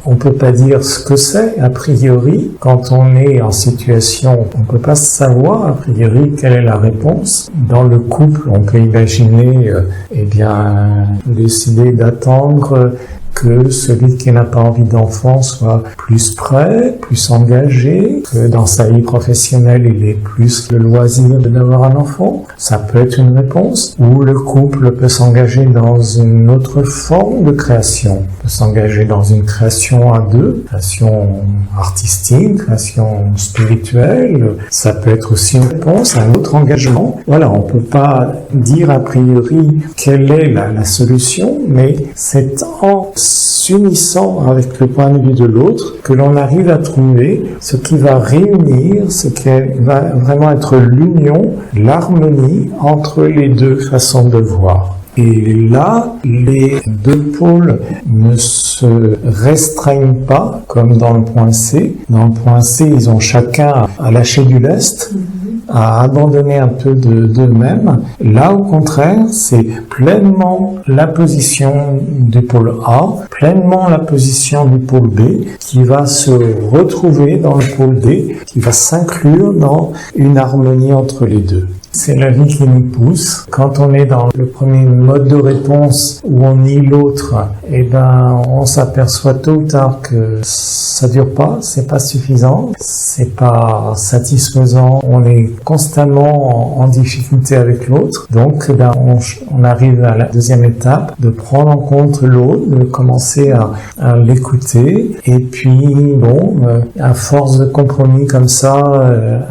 on peut pas dire ce que c'est, a priori. Quand on est en situation, on peut pas savoir, a priori, quelle est la réponse. Dans le couple, on peut imaginer, décider d'attendre que celui qui n'a pas envie d'enfant soit plus prêt, plus engagé, que dans sa vie professionnelle, il ait plus le loisir d'avoir un enfant. Ça peut être une réponse. Ou le couple peut s'engager dans une autre forme de création. Peut s'engager dans une création à deux, création artistique, création spirituelle. Ça peut être aussi une réponse à un autre engagement. Voilà, on peut pas dire a priori quelle est la solution, mais c'est en s'unissant avec le point de vue de l'autre que l'on arrive à trouver ce qui va réunir, ce qui va vraiment être l'union, l'harmonie entre les deux façons de voir. Et là, les deux pôles ne se restreignent pas comme dans le point C. Dans le point C, ils ont chacun à lâcher du lest, à abandonner un peu d'eux-mêmes. Là, au contraire, c'est pleinement la position du pôle A, pleinement la position du pôle B, qui va se retrouver dans le pôle D, qui va s'inclure dans une harmonie entre les deux. C'est la vie qui nous pousse. Quand on est dans le premier mode de réponse où on nie l'autre, on s'aperçoit tôt ou tard que ça dure pas, c'est pas suffisant, c'est pas satisfaisant, on est constamment en difficulté avec l'autre. Donc, on arrive à la deuxième étape de prendre en compte l'autre, de commencer à l'écouter. Et puis, à force de compromis comme ça,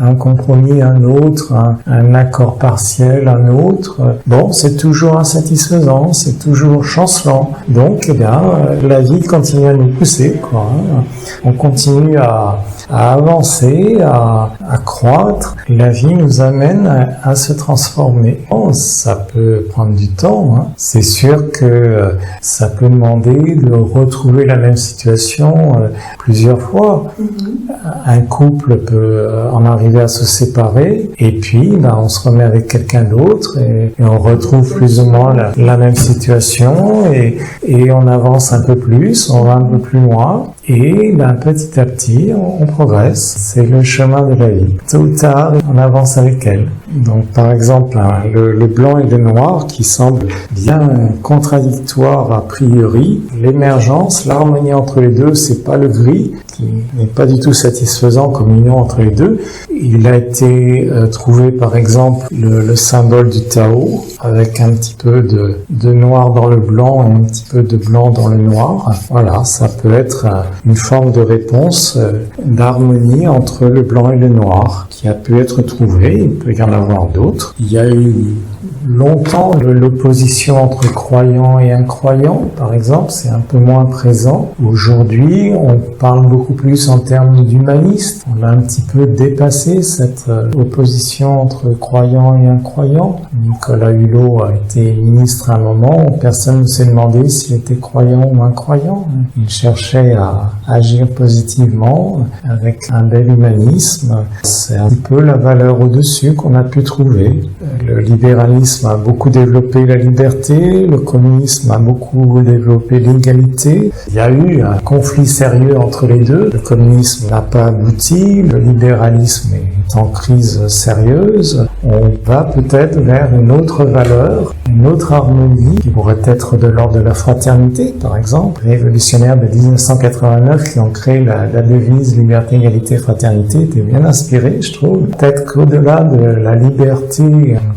un compromis, un autre, un accord partiel, un autre, c'est toujours insatisfaisant, c'est toujours chancelant. Donc, la vie continue à nous pousser, quoi. On continue à avancer, à croître. La vie nous amène à se transformer. Ça peut prendre du temps, hein. C'est sûr que ça peut demander de retrouver la même situation plusieurs fois. Un couple peut en arriver à se séparer et puis on se remet avec quelqu'un d'autre et on retrouve plus ou moins la même situation et on avance un peu plus, on va un peu plus loin et petit à petit on progresse. C'est le chemin de la vie. Tôt ou tard, on avance avec elle. Donc par exemple, le blanc et le noir qui semblent bien contradictoires a priori, l'émergence, l'harmonie entre les deux, c'est pas le gris qui n'est pas du tout satisfaisant comme union entre les deux. Il a été trouvé par exemple le symbole du Tao, avec un petit peu de noir dans le blanc et un petit peu de blanc dans le noir. Voilà, ça peut être une forme de réponse d'harmonie entre le blanc et le noir qui a pu être trouvée. Il peut y en avoir d'autres. Il y a eu longtemps l'opposition entre croyants et incroyants, par exemple, c'est un peu moins présent. Aujourd'hui, on parle beaucoup plus en termes d'humanistes. On a un petit peu dépassé cette opposition entre croyants et incroyants. Nicolas Hulot a été ministre à un moment où personne ne s'est demandé s'il était croyant ou incroyant. Il cherchait à agir positivement avec un bel humanisme. C'est un peu la valeur au-dessus qu'on a pu trouver. Le libéralisme a beaucoup développé la liberté, le communisme a beaucoup développé l'égalité. Il y a eu un conflit sérieux entre les deux. Le communisme n'a pas abouti, le libéralisme est en crise sérieuse. On va peut-être vers une autre valeur, une autre harmonie qui pourrait être de l'ordre de la fraternité, par exemple. Les révolutionnaires de 1989 qui ont créé la devise liberté, égalité, fraternité étaient bien inspirés, je trouve. Peut-être qu'au-delà de la liberté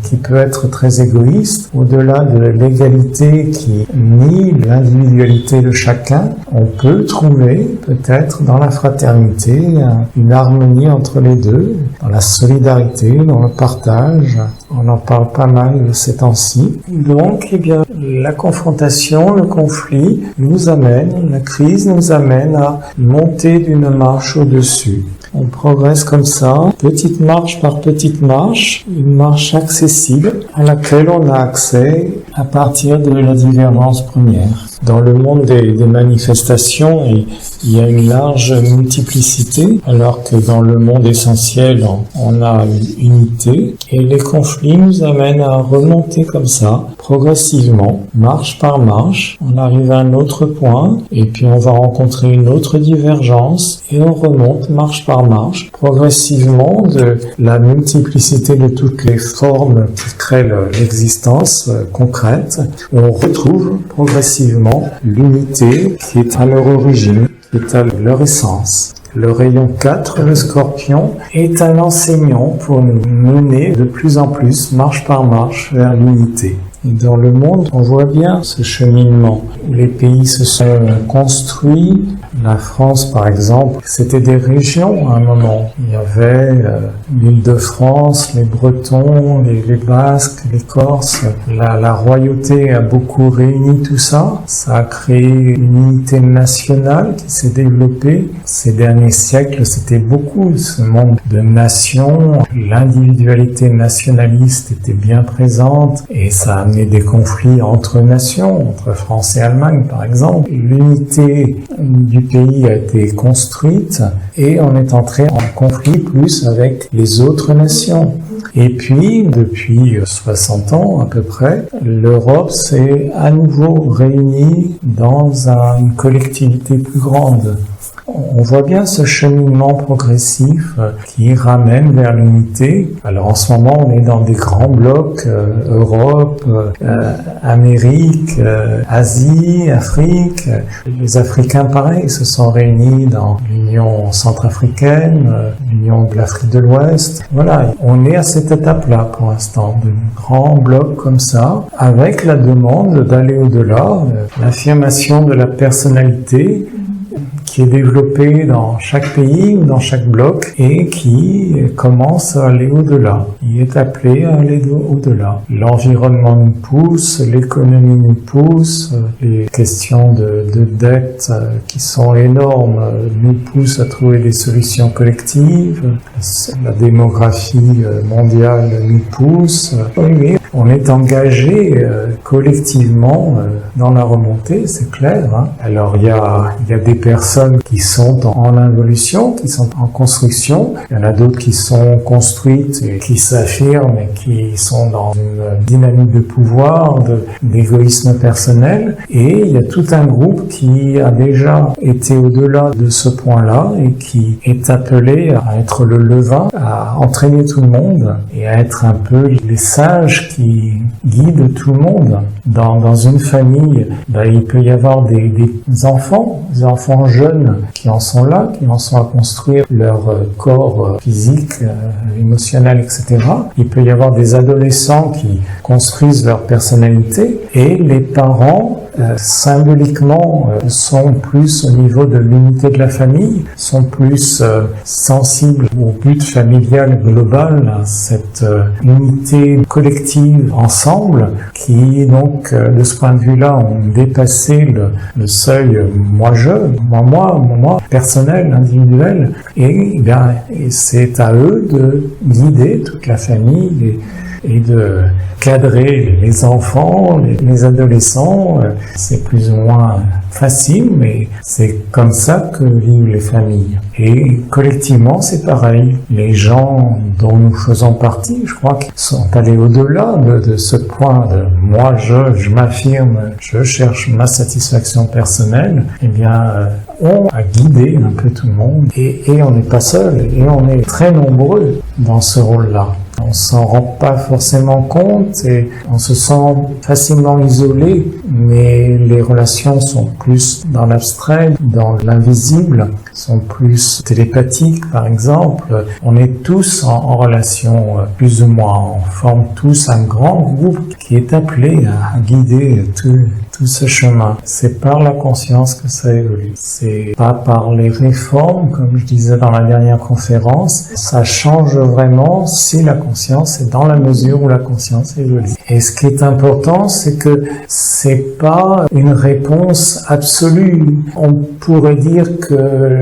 qui peut être très égoïste, au-delà de l'égalité qui nie l'individualité de chacun, on peut trouver peut-être dans la fraternité une harmonie entre les deux, dans la solidarité, dans le partage. On en parle pas mal ces temps-ci. Donc, eh bien, la confrontation, le conflit nous amène, la crise nous amène à monter d'une marche au-dessus. On progresse comme ça, petite marche par petite marche, une marche accessible à laquelle on a accès à partir de la divergence première. Dans le monde des manifestations, il y a une large multiplicité, alors que dans le monde essentiel, on a une unité. Et les conflits nous amènent à remonter comme ça, progressivement, marche par marche. On arrive à un autre point, et puis on va rencontrer une autre divergence, et on remonte marche par marche, progressivement de la multiplicité de toutes les formes qui créent l'existence concrète. On retrouve progressivement l'unité qui est à leur origine, qui est à leur essence. Le rayon 4, le scorpion, est un enseignant pour nous mener de plus en plus, marche par marche, vers l'unité. Et dans le monde, on voit bien ce cheminement. Les pays se sont construits. La France, par exemple, c'était des régions à un moment. Il y avait l'Île-de-France, les Bretons, les Basques, les Corses. La royauté a beaucoup réuni tout ça. Ça a créé une unité nationale qui s'est développée. Ces derniers siècles, c'était beaucoup ce monde de nations. L'individualité nationaliste était bien présente et ça a amené des conflits entre nations, entre France et Allemagne, par exemple. L'unité du pays a été construite et on est entré en conflit plus avec les autres nations. Et puis, depuis 60 ans à peu près, l'Europe s'est à nouveau réunie dans une collectivité plus grande. On voit bien ce cheminement progressif qui ramène vers l'unité. Alors en ce moment, on est dans des grands blocs, Europe, Amérique, Asie, Afrique. Les Africains, pareil, se sont réunis dans l'Union centrafricaine, l'Union de l'Afrique de l'Ouest. Voilà, on est à cette étape-là pour l'instant, de grands blocs comme ça, avec la demande d'aller au-delà, l'affirmation de la personnalité, qui est développé dans chaque pays, dans chaque bloc, et qui commence à aller au-delà. Il est appelé à aller au-delà. L'environnement nous pousse, l'économie nous pousse, les questions de dette qui sont énormes nous poussent à trouver des solutions collectives. La démographie mondiale nous pousse. Oui, on est engagé collectivement dans la remontée, c'est clair. Hein. Alors il y a des personnes qui sont en involution, qui sont en construction. Il y en a d'autres qui sont construites et qui s'affirment et qui sont dans une dynamique de pouvoir, d'égoïsme personnel. Et il y a tout un groupe qui a déjà été au-delà de ce point-là et qui est appelé à être le levain, à entraîner tout le monde et à être un peu les sages qui guident tout le monde. Dans une famille, il peut y avoir des enfants jeunes, jeunes qui en sont là, qui en sont à construire leur corps physique, émotionnel, etc. Il peut y avoir des adolescents qui construisent leur personnalité et les parents symboliquement sont plus au niveau de l'unité de la famille, sont plus sensibles au but familial global, à cette unité collective ensemble qui donc de ce point de vue-là ont dépassé le seuil moi personnel, individuel, et bien c'est à eux de guider toute la famille et de cadrer les enfants, les adolescents. C'est plus ou moins facile, mais c'est comme ça que vivent les familles. Et collectivement, c'est pareil. Les gens dont nous faisons partie, je crois qu'ils sont allés au-delà de ce point de moi, je m'affirme, je cherche ma satisfaction personnelle, eh bien, ont à guider un peu tout le monde. Et on n'est pas seul, et on est très nombreux dans ce rôle-là. On s'en rend pas forcément compte et on se sent facilement isolé, mais les relations sont plus dans l'abstrait, dans l'invisible, sont plus télépathiques par exemple. On est tous en relation plus ou moins, on forme tous un grand groupe qui est appelé à guider tout ce chemin. C'est par la conscience que ça évolue. C'est pas par les réformes, comme je disais dans la dernière conférence. Ça change vraiment si la conscience est dans la mesure où la conscience évolue. Et ce qui est important, c'est que c'est pas une réponse absolue. On pourrait dire que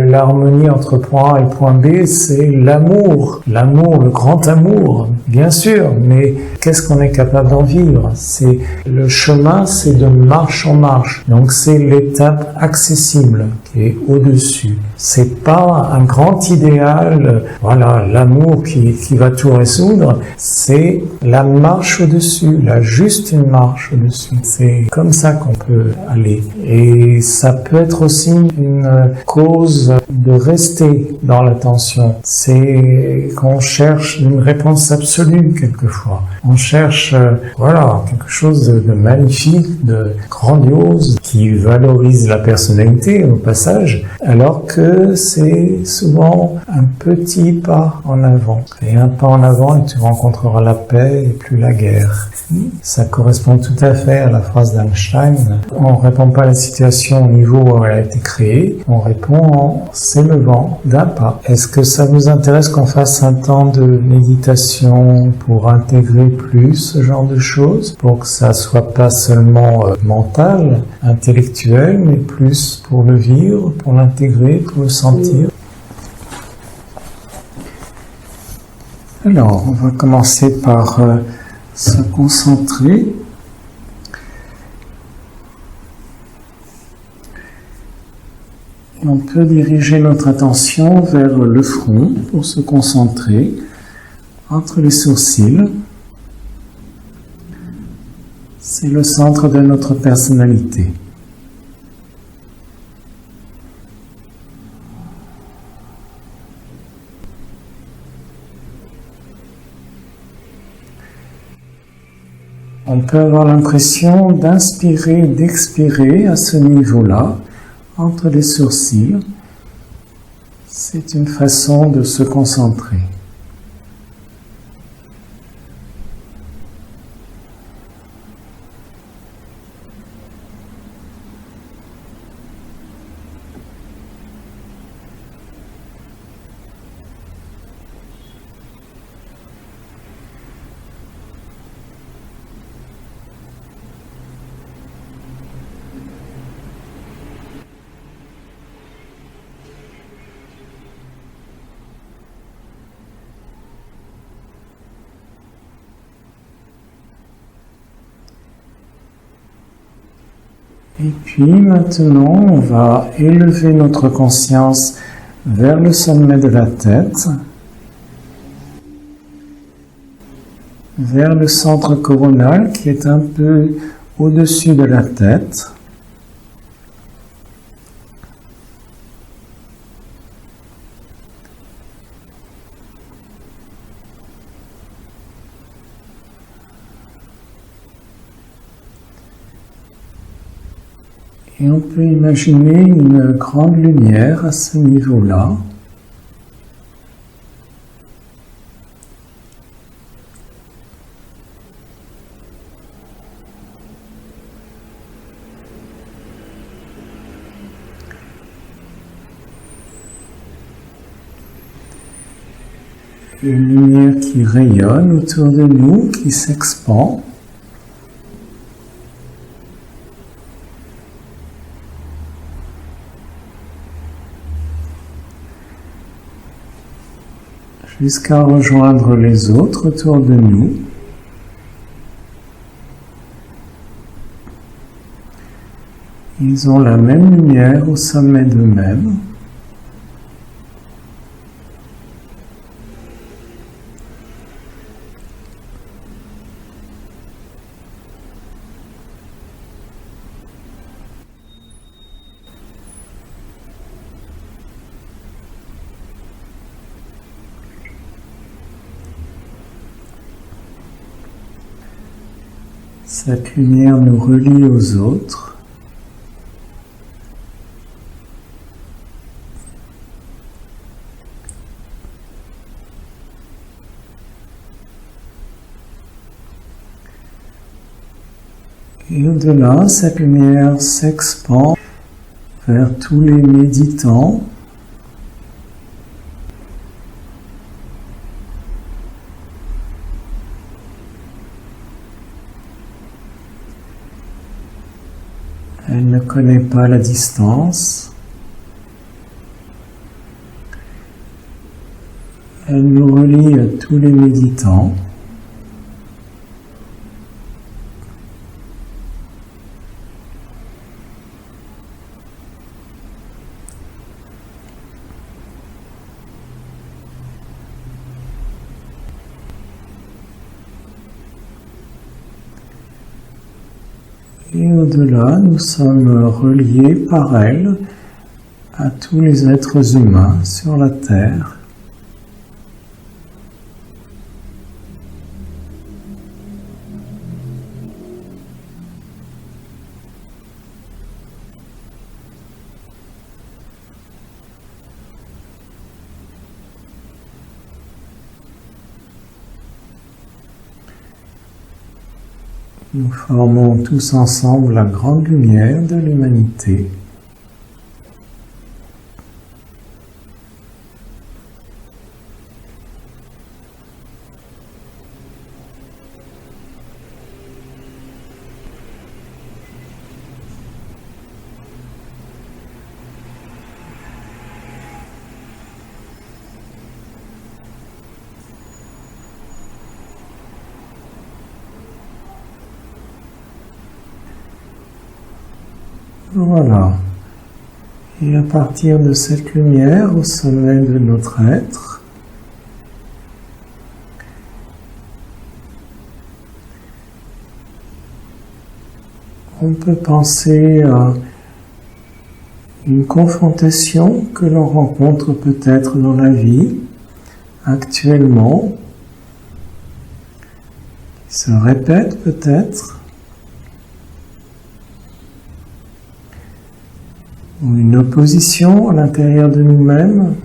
l'harmonie entre point A et point B, c'est l'amour. L'amour, le grand amour, bien sûr, mais qu'est-ce qu'on est capable d'en vivre? C'est le chemin, c'est de marche en marche. Donc c'est l'étape accessible qui est au-dessus. C'est pas un grand idéal, voilà, l'amour qui va tout résoudre. C'est la marche au-dessus, juste une marche au-dessus. C'est comme ça qu'on peut aller. Et ça peut être aussi une cause de rester dans l'attention. C'est qu'on cherche une réponse absolue quelquefois. On cherche, voilà, quelque chose de magnifique, de grandiose, qui valorise la personnalité au passage, alors que c'est souvent un petit pas en avant. Et un pas en avant et tu rencontreras la paix et plus la guerre. Ça correspond tout à fait à la phrase d'Einstein. On ne répond pas à la situation au niveau où elle a été créée, on répond en s'élevant d'un pas. Est-ce que ça vous intéresse qu'on fasse un temps de méditation pour intégrer plus ce genre de choses, pour que ça soit pas seulement mental, intellectuel, mais plus pour le vivre, pour l'intégrer, pour le sentir? Alors, on va commencer par se concentrer. On peut diriger notre attention vers le front pour se concentrer entre les sourcils. C'est le centre de notre personnalité. On peut avoir l'impression d'inspirer et d'expirer à ce niveau-là, entre les sourcils. C'est une façon de se concentrer. Et puis maintenant, on va élever notre conscience vers le sommet de la tête, vers le centre coronal qui est un peu au-dessus de la tête. Et on peut imaginer une grande lumière à ce niveau-là. Une lumière qui rayonne autour de nous, qui s'expand. Jusqu'à rejoindre les autres autour de nous. Ils ont la même lumière au sommet d'eux-mêmes. Cette lumière nous relie aux autres. Et au-delà, cette lumière s'expand vers tous les méditants. Elle ne connaît pas la distance. Elle nous relie à tous les méditants. Et au-delà, nous sommes reliés par elle à tous les êtres humains sur la Terre. Nous formons tous ensemble la grande lumière de l'humanité. Voilà. Et à partir de cette lumière au sommet de notre être, on peut penser à une confrontation que l'on rencontre peut-être dans la vie actuellement, qui se répète peut-être, ou une opposition à l'intérieur de nous-mêmes.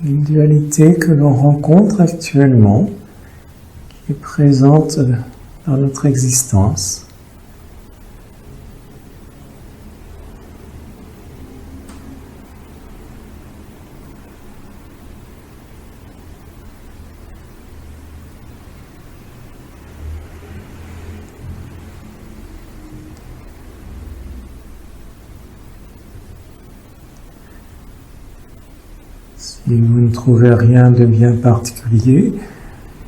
Une dualité que l'on rencontre actuellement, qui est présente dans notre existence. Si vous ne trouvez rien de bien particulier,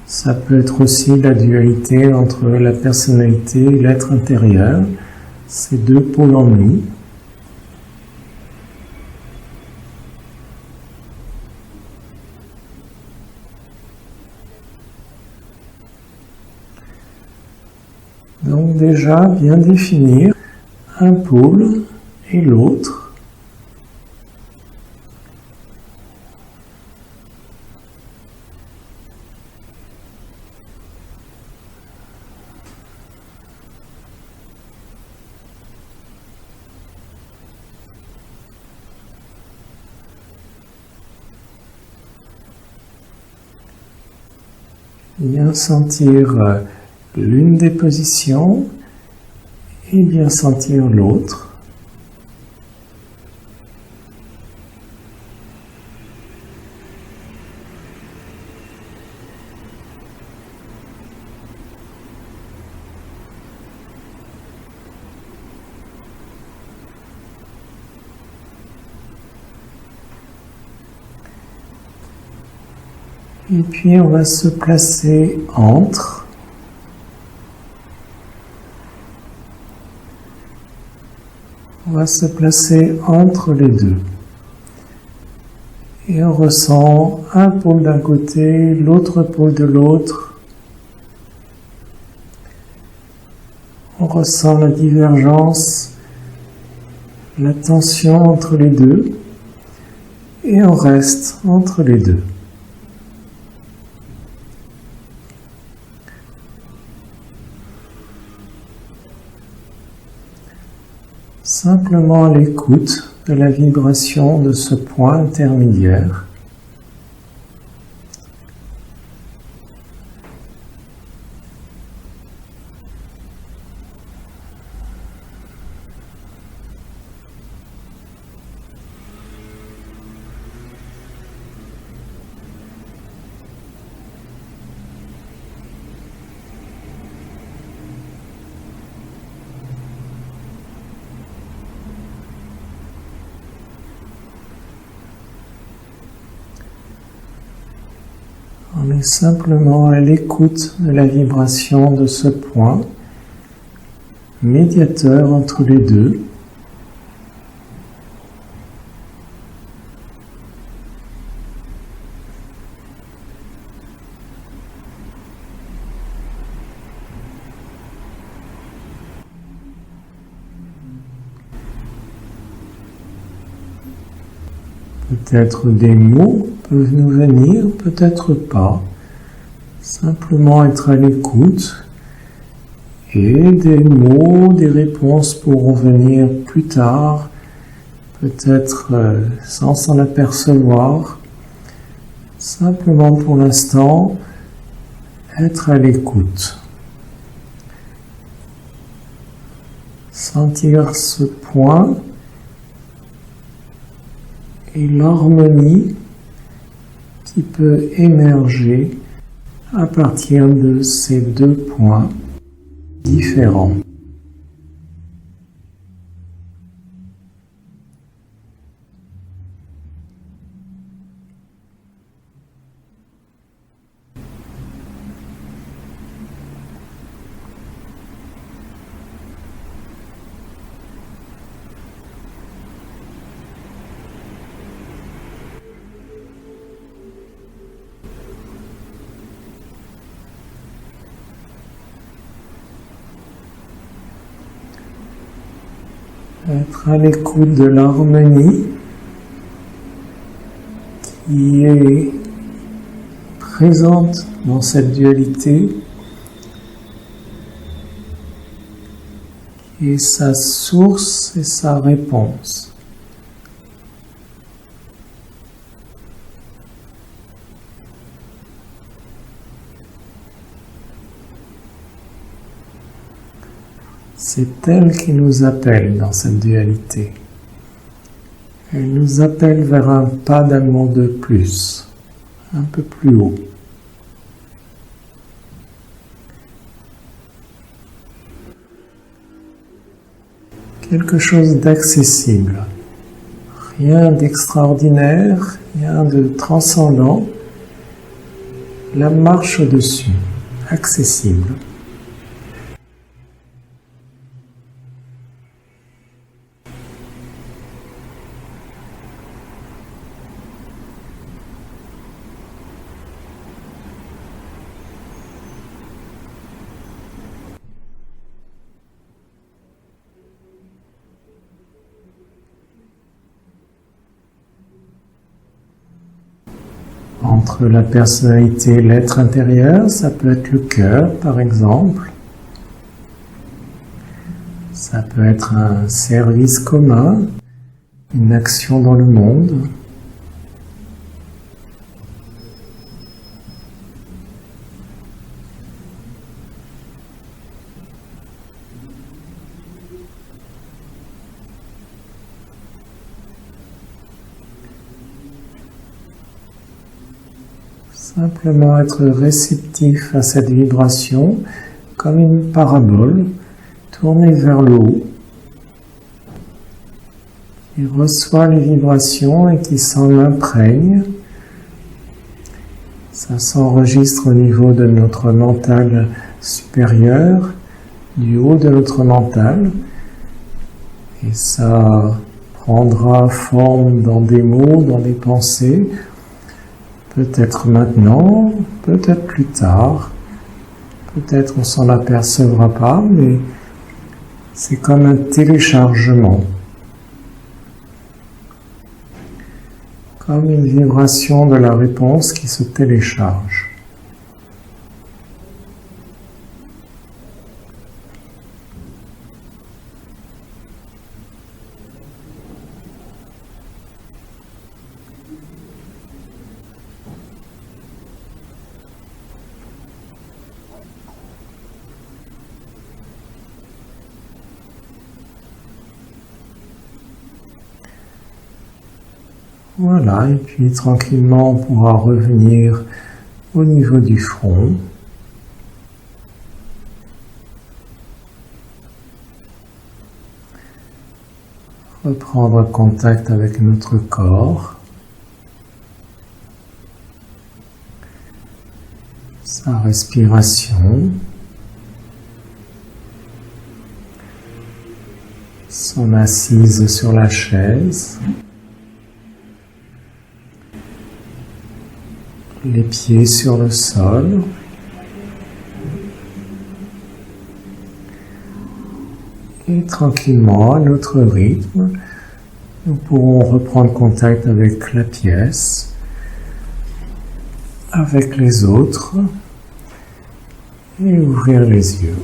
ça peut être aussi la dualité entre la personnalité et l'être intérieur, ces deux pôles en nous. Donc déjà bien définir un pôle et l'autre. Bien sentir l'une des positions et bien sentir l'autre. Et puis on va se placer entre. On va se placer entre les deux. Et on ressent un pôle d'un côté, l'autre pôle de l'autre. On ressent la divergence, la tension entre les deux. Et on reste entre les deux. Simplement à l'écoute de la vibration de ce point intermédiaire. On est simplement à l'écoute de la vibration de ce point, médiateur entre les deux. Peut-être des mots peuvent nous venir, peut-être pas. Simplement être à l'écoute et des mots, des réponses pourront venir plus tard, peut-être sans s'en apercevoir. Simplement pour l'instant, être à l'écoute. Sentir ce point et l'harmonie qui peut émerger à partir de ces deux points différents. Être à l'écoute de l'harmonie qui est présente dans cette dualité, qui est sa source et sa réponse. C'est elle qui nous appelle dans cette dualité. Elle nous appelle vers un pas d'amour de plus, un peu plus haut. Quelque chose d'accessible. Rien d'extraordinaire, rien de transcendant. La marche au-dessus, accessible. Entre la personnalité et l'être intérieur, ça peut être le cœur, par exemple. Ça peut être un service commun, une action dans le monde. Simplement être réceptif à cette vibration comme une parabole tournée vers le haut, qui reçoit les vibrations et qui s'en imprègne. Ça s'enregistre au niveau de notre mental supérieur, du haut de notre mental, et ça prendra forme dans des mots, dans des pensées, peut-être maintenant, peut-être plus tard, peut-être on s'en apercevra pas, mais c'est comme un téléchargement, comme une vibration de la réponse qui se télécharge. Voilà, et puis tranquillement on pourra revenir au niveau du front. Reprendre contact avec notre corps. Sa respiration. Son assise sur la chaise. Les pieds sur le sol. Et tranquillement, à notre rythme, nous pourrons reprendre contact avec la pièce, avec les autres, et ouvrir les yeux.